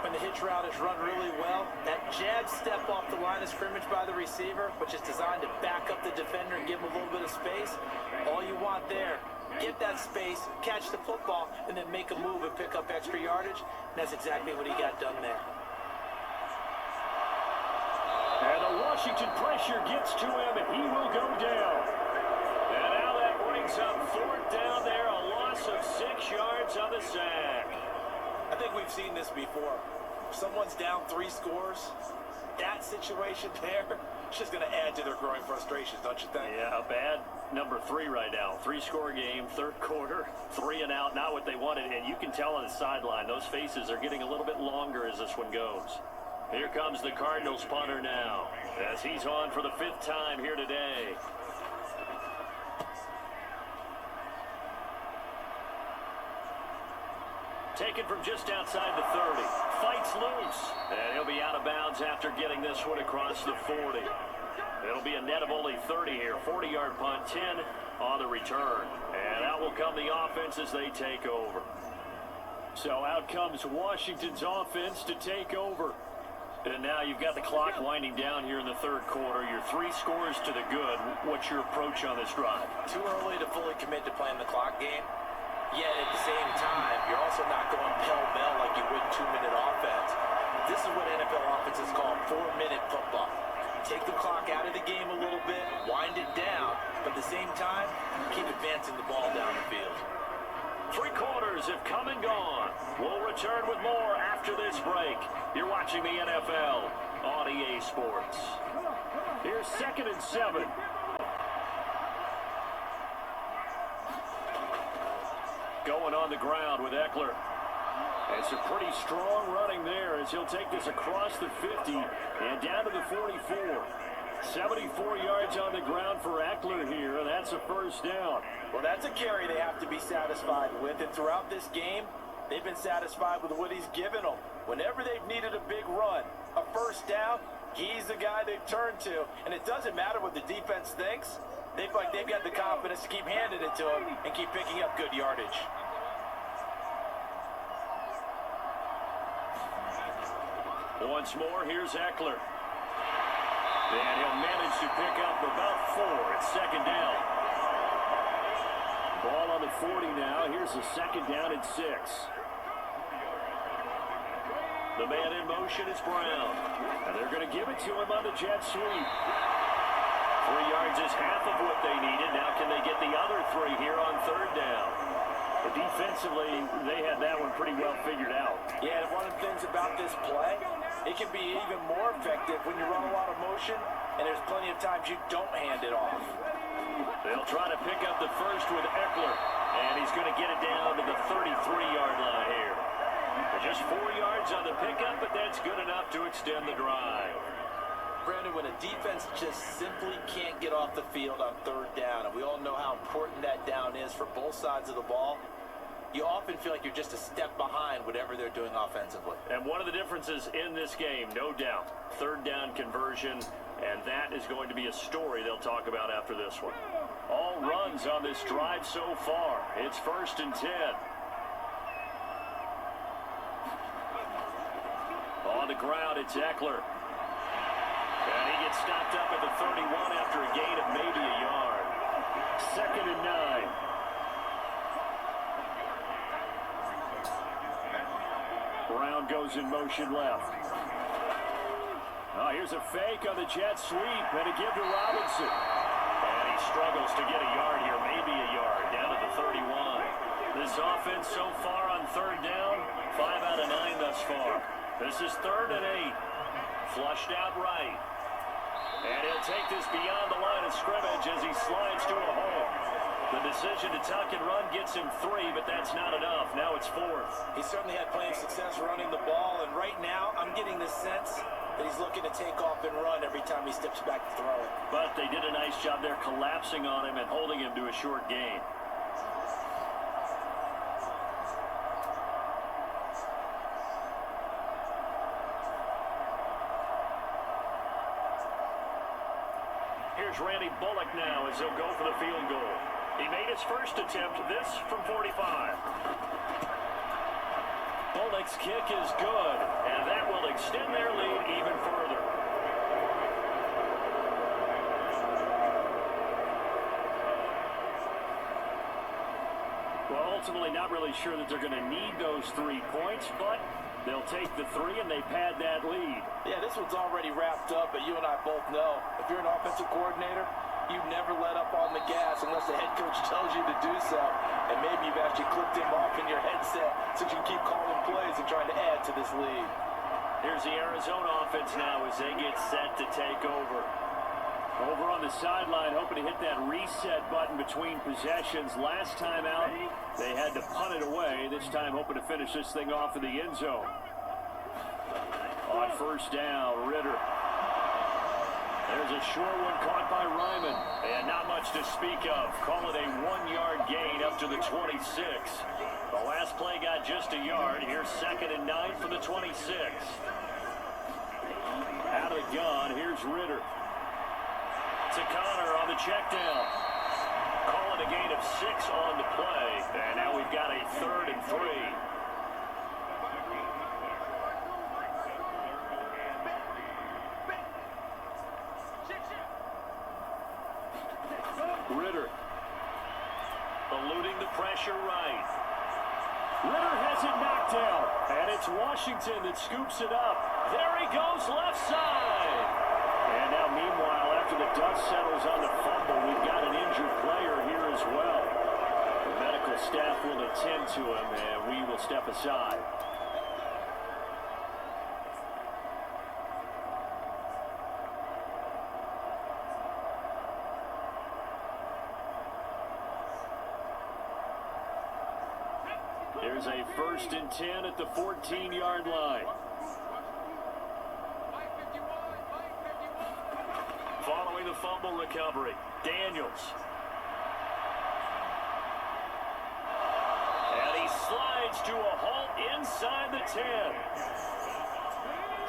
When the hitch route is run really well, that jag step off the line of scrimmage by the receiver, which is designed to back up the defender and give him a little bit of space, all you want there, get that space, catch the football, and then make a move and pick up extra yardage. And that's exactly what he got done there. And the Washington pressure gets to him, and he will go down. And now that brings up fourth down there, a loss of 6 yards on the sack. I think we've seen this before. If someone's down 3 scores, that situation there is just going to add to their growing frustrations, don't you think? Yeah, a bad number 3 right now. 3-score game, third quarter, 3 and out, not what they wanted. And you can tell on the sideline, those faces are getting a little bit longer as this one goes. Here comes the Cardinals punter now, as he's on for the 5th time here today. Taken from just outside the 30. Fights loose. And he'll be out of bounds after getting this one across the 40. It'll be a net of only 30 here. 40-yard punt, 10 on the return. And out will come the offense as they take over. So out comes Washington's offense to take over. And now you've got the clock winding down here in the third quarter. You're 3 scores to the good. What's your approach on this drive? Too early to fully commit to playing the clock game. Yet at the same time, you're also not going pell-mell like you would 2-minute offense. This is what NFL offenses call 4-minute football. Take the clock out of the game a little bit, wind it down, but at the same time, keep advancing the ball down the field. 3 quarters have come and gone. We'll return with more after this break. You're watching the NFL on EA Sports. Here's 2nd and 7. Going on the ground with Eckler. It's a pretty strong running there as he'll take this across the 50 and down to the 44. 74 yards on the ground for Eckler here, and that's a first down. Well, that's a carry they have to be satisfied with, and throughout this game, they've been satisfied with what he's given them. Whenever they've needed a big run, a first down, he's the guy they've turned to, and it doesn't matter what the defense thinks. They've got the confidence to keep handing it to him and keep picking up good yardage. Once more, here's Eckler. And he'll manage to pick up about 4. It's 2nd down. Ball on the 40 now. Here's a 2nd down and 6. The man in motion is Brown. And they're going to give it to him on the jet sweep. 3 yards is half of what they needed. Now can they get the other 3 here on 3rd down? But defensively, they had that one pretty well figured out. Yeah, and one of the things about this play, it can be even more effective when you run a lot of motion, and there's plenty of times you don't hand it off. They'll try to pick up the first with Eckler, and he's going to get it down to the 33-yard line here. Just 4 yards on the pickup, but that's good enough to extend the drive. Brandon, when a defense just simply can't get off the field on 3rd down, and we all know how important that down is for both sides of the ball, you often feel like you're just a step behind whatever they're doing offensively. And one of the differences in this game, no doubt, 3rd down conversion, and that is going to be a story they'll talk about after this one. All runs on this drive so far. It's 1st and 10. On the ground, it's Eckler. And he gets stopped up at the 31 after a gain of maybe a yard. 2nd and 9. Brown goes in motion left. Oh, here's a fake on the jet sweep, and a give to Robinson. And he struggles to get a yard here, maybe a yard, down to the 31. This offense so far on third down, 5 out of 9 thus far. This is 3rd and 8. Flushed out right. And he'll take this beyond the line of scrimmage as he slides to a hole. The decision to tuck and run gets him 3, but that's not enough. Now it's 4th. He certainly had plenty of success running the ball, and right now I'm getting the sense that he's looking to take off and run every time he steps back to throw it. But they did a nice job there collapsing on him and holding him to a short gain. Here's Randy Bullock now as he'll go for the field goal. He made his first attempt, this from 45. Bullock's kick is good, and that will extend their lead even further. Well, ultimately not really sure that they're going to need those 3 points, but they'll take the 3 and they pad that lead. Yeah, this one's already wrapped up, but you and I both know if you're an offensive coordinator, you never let up on the gas unless the head coach tells you to do so. And maybe you've actually clicked him off in your headset so you can keep calling plays and trying to add to this lead. Here's the Arizona offense now as they get set to take over. Over on the sideline, hoping to hit that reset button between possessions. Last time out, they had to punt it away. This time, hoping to finish this thing off in the end zone. On first down, Ritter. There's a short one caught by Ryman. And not much to speak of. Call it a 1-yard gain up to the 26. The last play got just a yard. Here's 2nd and 9 from the 26. Out of the gun, here's Ritter. To Connor on the check down. Call it a gain of 6 on the play. And now we've got a 3rd and 3. Ritter. Eluding the pressure right. Ritter has it knocked out. And it's Washington that scoops it up. There he goes left side. And now, meanwhile, after the dust settles on the fumble, we've got an injured player here as well. The medical staff will attend to him, and we will step aside. There's a 1st and 10 at the 14-yard line. Following the fumble recovery, Daniels. And he slides to a halt inside the 10.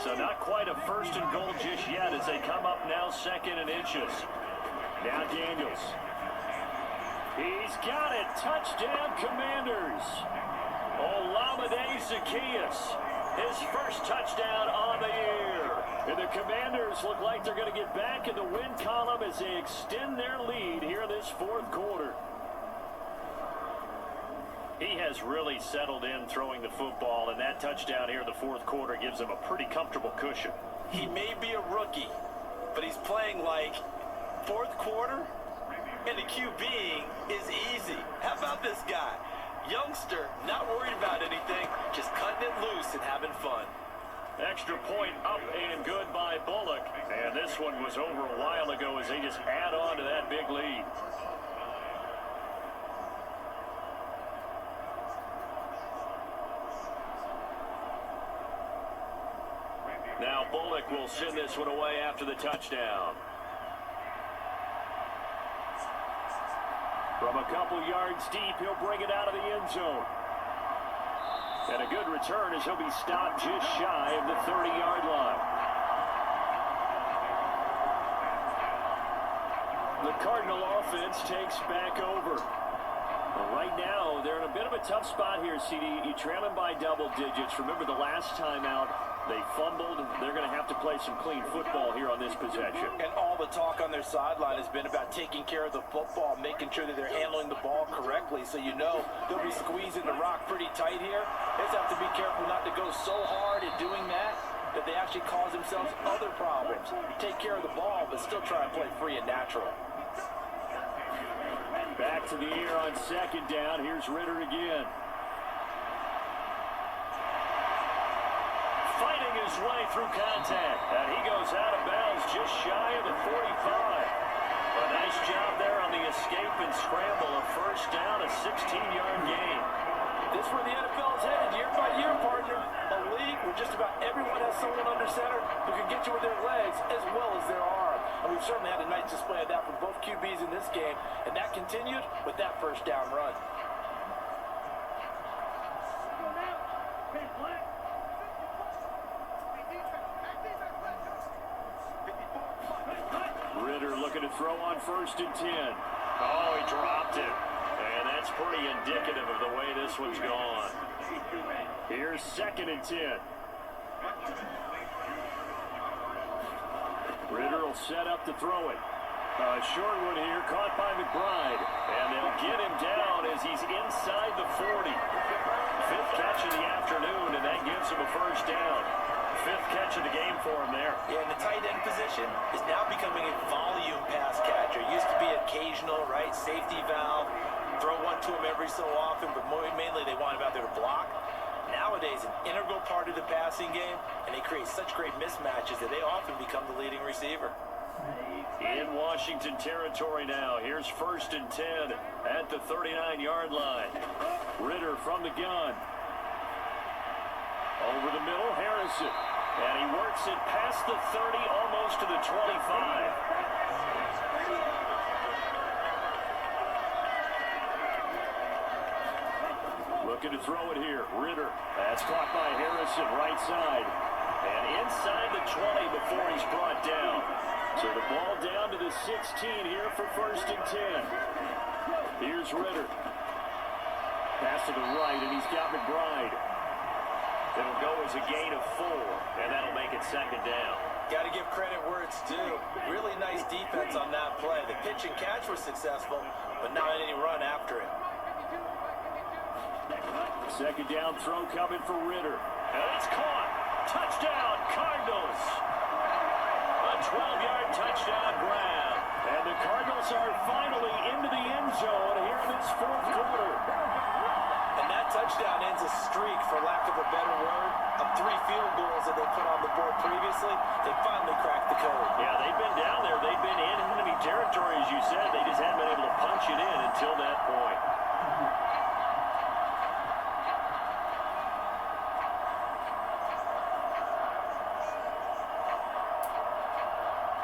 So not quite a 1st and goal just yet as they come up now 2nd and inches. Now Daniels. He's got it. Touchdown, Commanders. Olamide Zaccheaus. His first touchdown on the year. And the Commanders look like they're going to get back in the win column as they extend their lead here this 4th quarter. He has really settled in throwing the football, and that touchdown here in the 4th quarter gives him a pretty comfortable cushion. He may be a rookie, but he's playing like 4th quarter, and the QBing is easy. How about this guy? Youngster, not worried about anything, just cutting it loose and having fun. Extra point up and good by Bullock. And this one was over a while ago as they just add on to that big lead. Now Bullock will send this one away after the touchdown. From a couple yards deep, he'll bring it out of the end zone. And a good return as he'll be stopped just shy of the 30-yard line. The Cardinal offense takes back over. Well, right now, they're in a bit of a tough spot here, CD. You trail them by double digits. Remember the last time out, they fumbled. They're going to have to play some clean football here on this possession. And all the talk on their sideline has been about taking care of the football, making sure that they're handling the ball correctly. So you know they'll be squeezing the rock pretty tight here. They just have to be careful not to go so hard at doing that that they actually cause themselves other problems. Take care of the ball, but still try and play free and natural. Back to the air on second down. Here's Ritter again. Fighting his way through contact. And he goes out of bounds just shy of the 45. A nice job there on the escape and scramble. A first down, a 16-yard gain. This is where the NFL is headed year by year, partner. A league where just about everyone has someone under center who can get you with their legs as well as their arm. And we've certainly had a nice display of that from both QBs in this game. And that continued with that first down run. Ritter looking to throw on 1st and 10. Oh, he dropped it. And that's pretty indicative of the way this one's gone. Here's 2nd and 10. Ritter will set up to throw it. Short one here, caught by McBride. And they'll get him down as he's inside the 40. 5th catch of the afternoon, and that gives him a first down. 5th catch of the game for him there. Yeah, and the tight end position is now becoming a volume pass catcher. Used to be occasional, right? Safety valve. Throw one to him every so often, but mainly they want him out there to block. Nowadays, an integral part of the passing game, and they create such great mismatches that they often become the leading receiver. In Washington territory now. Here's 1st and 10 at the 39-yard line. Ritter from the gun. Over the middle, Harrison. And he works it past the 30, almost to the 25. Looking to throw it here. Ritter. That's caught by Harrison, right side. And inside the 20 before he's brought down. So the ball down to the 16 here for 1st and 10. Here's Ritter. Pass to the right, and he's got McBride. It'll go as a gain of 4, and that'll make it 2nd down. Got to give credit where it's due. Really nice defense on that play. The pitch and catch was successful, but not any run after it. 2nd down throw coming for Ritter. And it's caught. Touchdown, Cardinals. A 12-yard touchdown grab. And the Cardinals are finally into the end zone here in this 4th quarter. And that touchdown ends a streak, for lack of a better word, of 3 field goals that they put on the board previously. They finally cracked the code. Yeah, they've been down there. They've been in enemy territory, as you said. They just haven't been able to punch it in until that point.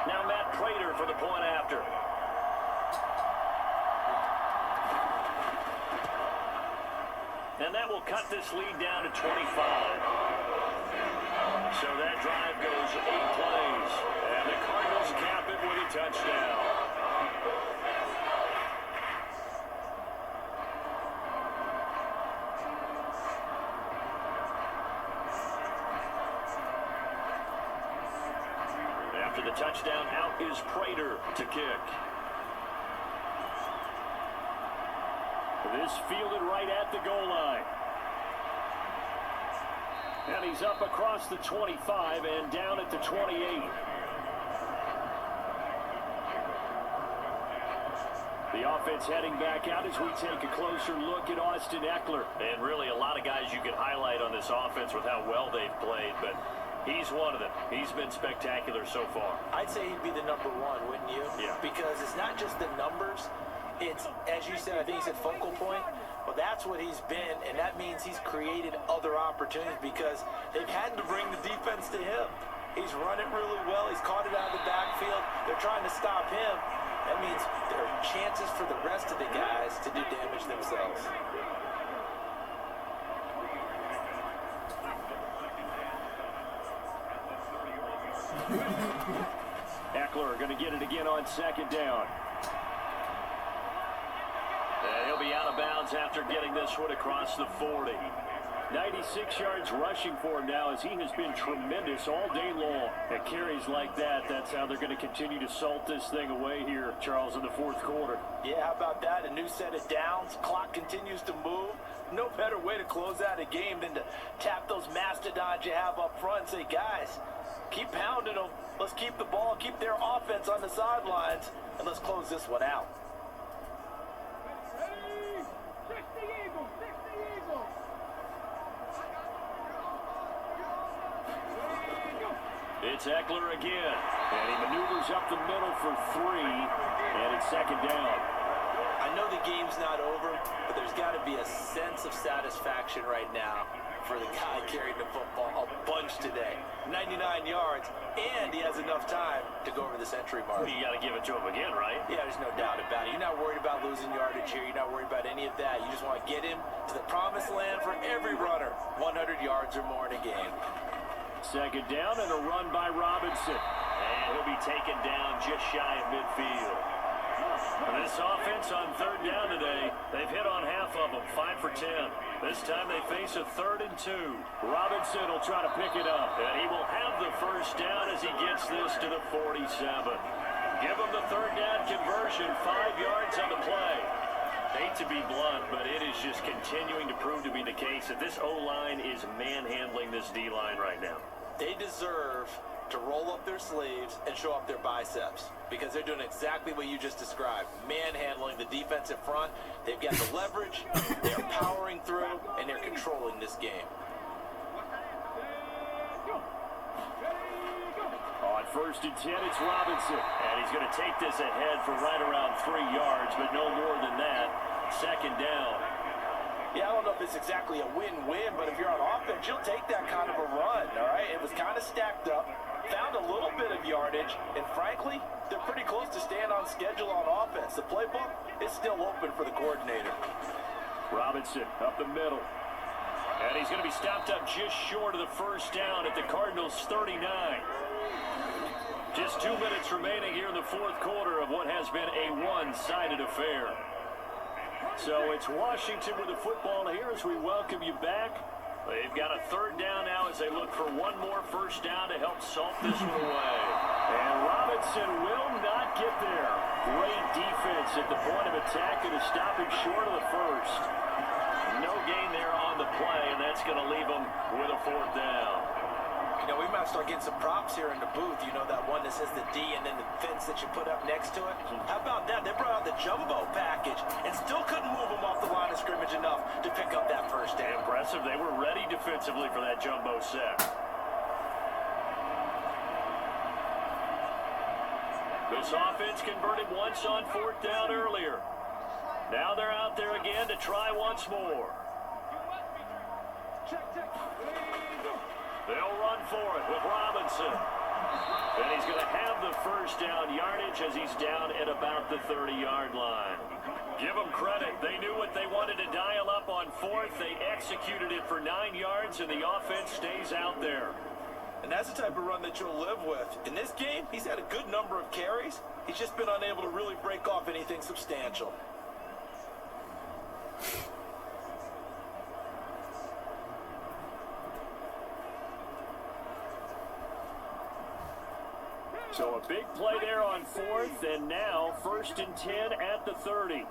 Now Matt Prater for the point after. And that will cut this lead down to 25. So that drive goes 8 plays. And the Cardinals cap it with a touchdown. After the touchdown, out is Prater to kick. This fielded right at the goal line. And he's up across the 25 and down at the 28. The offense heading back out as we take a closer look at Austin Eckler. And really a lot of guys you could highlight on this offense with how well they've played, but he's one of them. He's been spectacular so far. I'd say he'd be the number 1, wouldn't you? Yeah. Because it's not just the numbers. It's, as you said, I think he said focal point. Well, that's what he's been, and that means he's created other opportunities because they've had to bring the defense to him. He's run it really well. He's caught it out of the backfield. They're trying to stop him. That means there are chances for the rest of the guys to do damage themselves. Eckler going to get it again on 2nd down. And he'll be out of bounds after getting this one across the 40. 96 yards rushing for him now as he has been tremendous all day long. At carries like that, that's how they're going to continue to salt this thing away here, Charles, in the 4th quarter. Yeah, how about that? A new set of downs. Clock continues to move. no better way to close out a game than to tap those mastodons you have up front and say, guys, keep pounding them. Let's keep the ball, keep their offense on the sidelines, and let's close this one out. Ready? Fix the Eagle! Fix the Eagle! It's Eckler again, and he maneuvers up the middle for 3, and it's second down. I know the game's not over, but there's got to be a sense of satisfaction right now for the guy carrying the football a bunch today. 99 yards, and he has enough time to go over the century mark. You got to give it to him again, right? Yeah, there's no doubt about it. You're not worried about losing yardage here. You're not worried about any of that. You just want to get him to the promised land for every runner. 100 yards or more in a game. Second down and a run by Robinson. And he'll be taken down just shy of midfield. This offense on third down today, they've hit on half of them, 5 for 10. This time they face a 3rd and 2. Robinson will try to pick it up, and he will have the first down as he gets this to the 47. Give him the third down conversion, 5 yards on the play. Hate to be blunt, but it is just continuing to prove to be the case that this O-line is manhandling this D-line right now. They deserve to roll up their sleeves and show up their biceps because they're doing exactly what you just described, manhandling the defensive front. They've got the leverage, they're powering through, and they're controlling this game. On 1st and 10, it's Robinson, and he's going to take this ahead for right around 3 yards, but no more than that. Second down. Yeah, I don't know if it's exactly a win-win, but if you're on offense, you'll take that kind of a run, all right? It was kind of stacked up, found a little bit of yardage, and frankly, they're pretty close to staying on schedule on offense. The playbook is still open for the coordinator. Robinson up the middle. And he's going to be stopped up just short of the first down at the Cardinals' 39. Just 2 minutes remaining here in the fourth quarter of what has been a one-sided affair. So it's Washington with the football here as we welcome you back. They've got a third down now as they look for one more first down to help salt this one away. And Robinson will not get there. Great defense at the point of attack and to stop him short of the first. No gain there on the play, and that's going to leave him with a fourth down. You know, we might start getting some props here in the booth. You know, that one that says the D and then the fence that you put up next to it? How about that? They brought out the jumbo package and still couldn't move them off the line of scrimmage enough to pick up that first down. Impressive. They were ready defensively for that jumbo set. This offense converted once on 4th down earlier. Now they're out there again to try once more. They'll run for it with Robinson. And he's going to have the first down yardage as he's down at about the 30-yard line. Give them credit. They knew what they wanted to dial up on 4th. They executed it for 9 yards, and the offense stays out there. And that's the type of run that you'll live with. In this game, he's had a good number of carries. He's just been unable to really break off anything substantial. So a big play there on 4th, and now 1st and 10 at the 30.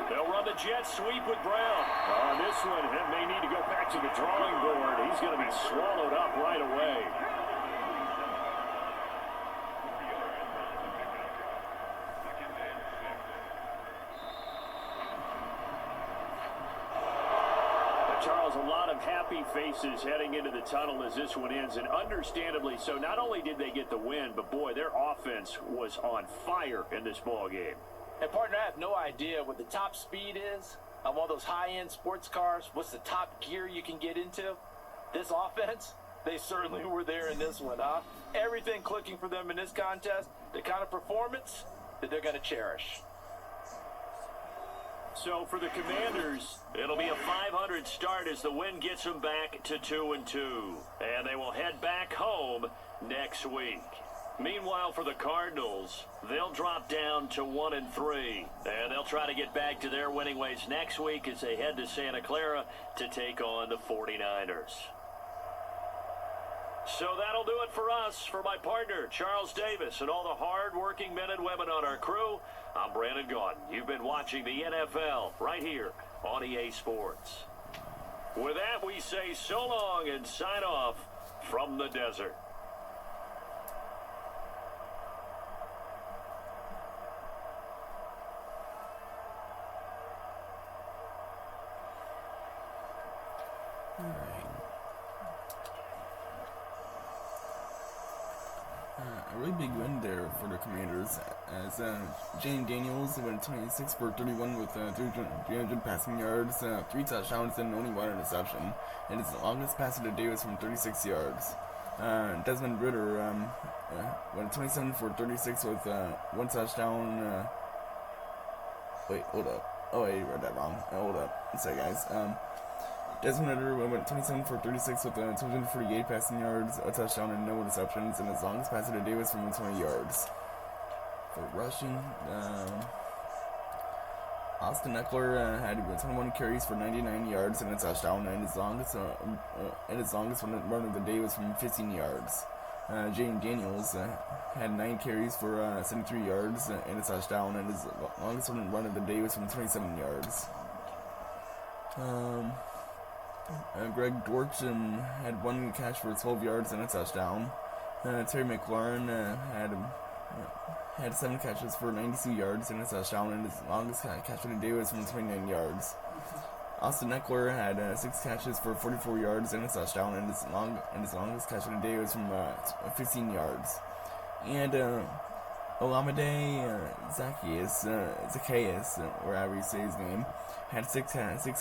They'll run the jet sweep with Brown. On this one, he may need to go back to the drawing board. He's going to be swallowed up right away. Charles, a lot of happy faces heading into the tunnel as this one ends, and understandably so. Not only did they get the win, but boy, their offense was on fire in this ball game. And partner, I have no idea what the top speed is on one of those high-end sports cars. What's the top gear you can get into? This offense, they certainly were there in this one, huh? Everything clicking for them in this contest, the kind of performance that they're going to cherish. So for the Commanders, it'll be a 500 start as the win gets them back to 2-2. And they will head back home next week. Meanwhile, for the Cardinals, they'll drop down to 1-3. And they'll try to get back to their winning ways next week as they head to Santa Clara to take on the 49ers. So that'll do it for us. For my partner, Charles Davis, and all the hard-working men and women on our crew, I'm Brandon Gaudin. You've been watching the NFL right here on EA Sports. With that, we say so long and sign off from the desert. A really big win there for the Commanders, as Jane Daniels went 26 for 31 with 300 passing yards, 3 touchdowns, and only 1 interception. And his longest pass of the day was from 36 yards. Desmond Ritter went 27 for 36 with 1 touchdown. Wait, hold up. Oh, I read that wrong. Hold up. One sec, guys. Desmond Ritter went 27 for 36 with 248 passing yards, a touchdown, and no interceptions, and his longest pass of the day was from 20 yards. For rushing, Austin Eckler had 21 carries for 99 yards and a touchdown, and his longest run of the day was from 15 yards. Jane Daniels had 9 carries for 73 yards and a touchdown, and his longest run of the day was from 27 yards. Greg Dortchen had 1 catch for 12 yards and a touchdown. Terry McLaurin had 7 catches for 92 yards and a touchdown, and his longest catch of the day was from 29 yards. Austin Eckler had 6 catches for 44 yards and a touchdown, and his longest catch of the day was from 15 yards. And Olamide Zacchaeus, or however you say his name, had 6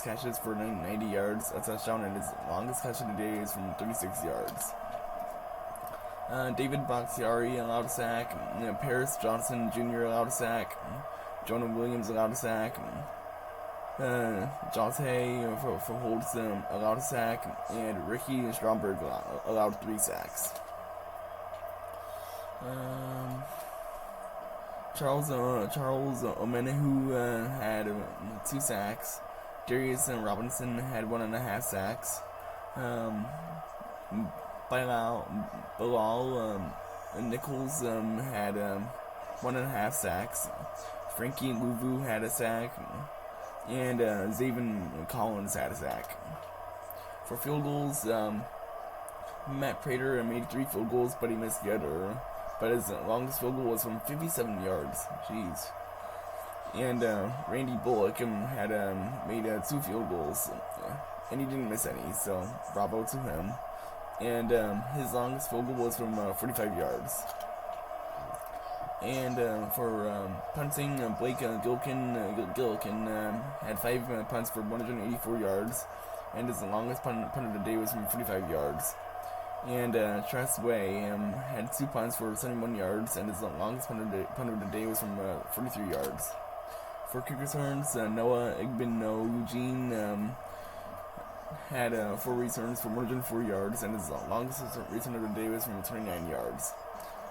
catches for 90 yards, a touchdown, and his longest catch of the day is from 36 yards. David Bakhtiari allowed a sack. Paris Johnson Jr. allowed a sack. Jonah Williams allowed a sack. Jonte for Holtz allowed a sack. And Ricky Stromberg allowed 3 sacks. Charles Omenihu had 2 sacks. Darius Robinson had 1.5 sacks. Bilal Nichols had 1.5 sacks. Frankie Louvu had a sack. And Zaven Collins had a sack. For field goals, Matt Prater made 3 field goals, but he missed the other. But his longest field goal was from 57 yards. Jeez. And Randy Bullock had made 2 field goals, and he didn't miss any, so bravo to him. And his longest field goal was from 45 yards. And for punting, Blake Gillikin had 5 punts for 184 yards, and his longest punt of the day was from 45 yards. And Tress Way had 2 punts for 71 yards, and his longest punt of the day was from 43 yards. For kick returns, Noah Eugene had 4 returns for 104 yards, and his longest return of the day was from 29 yards.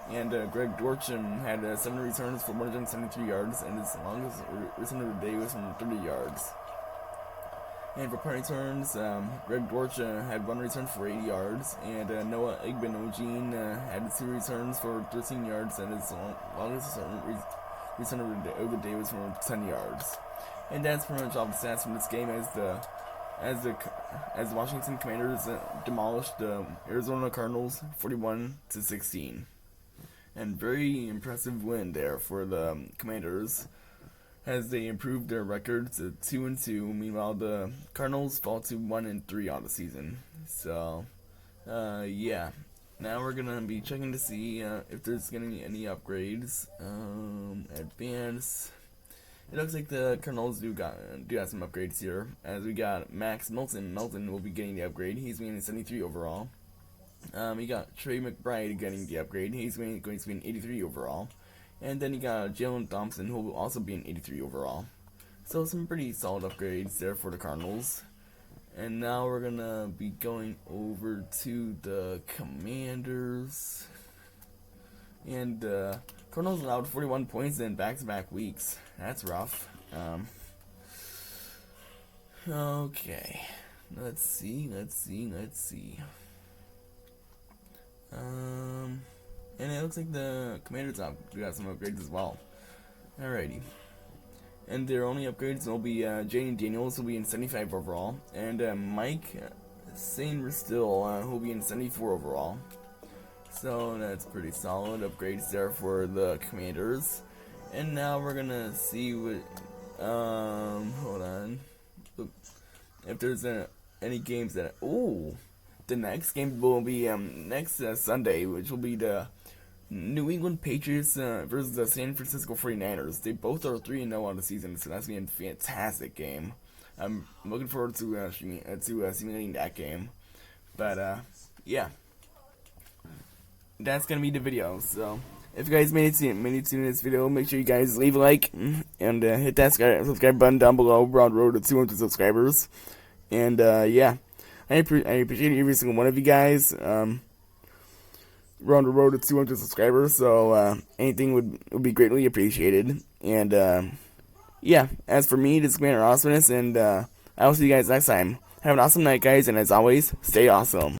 And Greg Dortchen had 7 returns for 173 yards, and his longest return of the day was from 30 yards. And for punt returns, Greg Dortchen had 1 return for 80 yards, and Noah Eugene had 2 returns for 13 yards, and his longest return of the day was from 10 yards. And that's pretty much all the stats from this game, as the Washington Commanders demolished the Arizona Cardinals 41-16. And very impressive win there for the Commanders, as they improved their record to 2-2. Meanwhile, the Cardinals fall to 1-3 on the season. So, yeah. Now we're gonna be checking to see if there's gonna be any upgrades. Advance. It looks like the Cardinals do have some upgrades here, as we got Max Milton. Milton will be getting the upgrade. He's being a 73 overall. We got Trey McBride getting the upgrade. He's going to be an 83 overall. And then you got Jalen Thompson, who will also be an 83 overall. So some pretty solid upgrades there for the Cardinals. And now we're going to be going over to the Commanders. And Cardinals allowed 41 points in back-to-back weeks. That's rough. Okay. Let's see. And it looks like the Commanders got some upgrades as well. Alrighty. And their only upgrades will be Jaden Daniels, who will be in 75 overall, and Mike Sainristil, who will be in 74 overall. So that's pretty solid upgrades there for the Commanders. And now we're gonna see what. Hold on. If there's any games that. Ooh, the next game will be next Sunday, which will be the New England Patriots versus the San Francisco 49ers. They both are 3-0 on the season, so that's gonna be a fantastic game. I'm looking forward to simulating that game. But yeah, that's gonna be the video. So if you guys made it to this video, make sure you guys leave a like and hit that subscribe button down below. We're on the road to 200 subscribers, and yeah, I appreciate every single one of you guys. We're on the road to 200 subscribers, so anything would be greatly appreciated. And yeah, as for me, this is Commander Awesomeness, and I will see you guys next time. Have an awesome night, guys, and as always, stay awesome.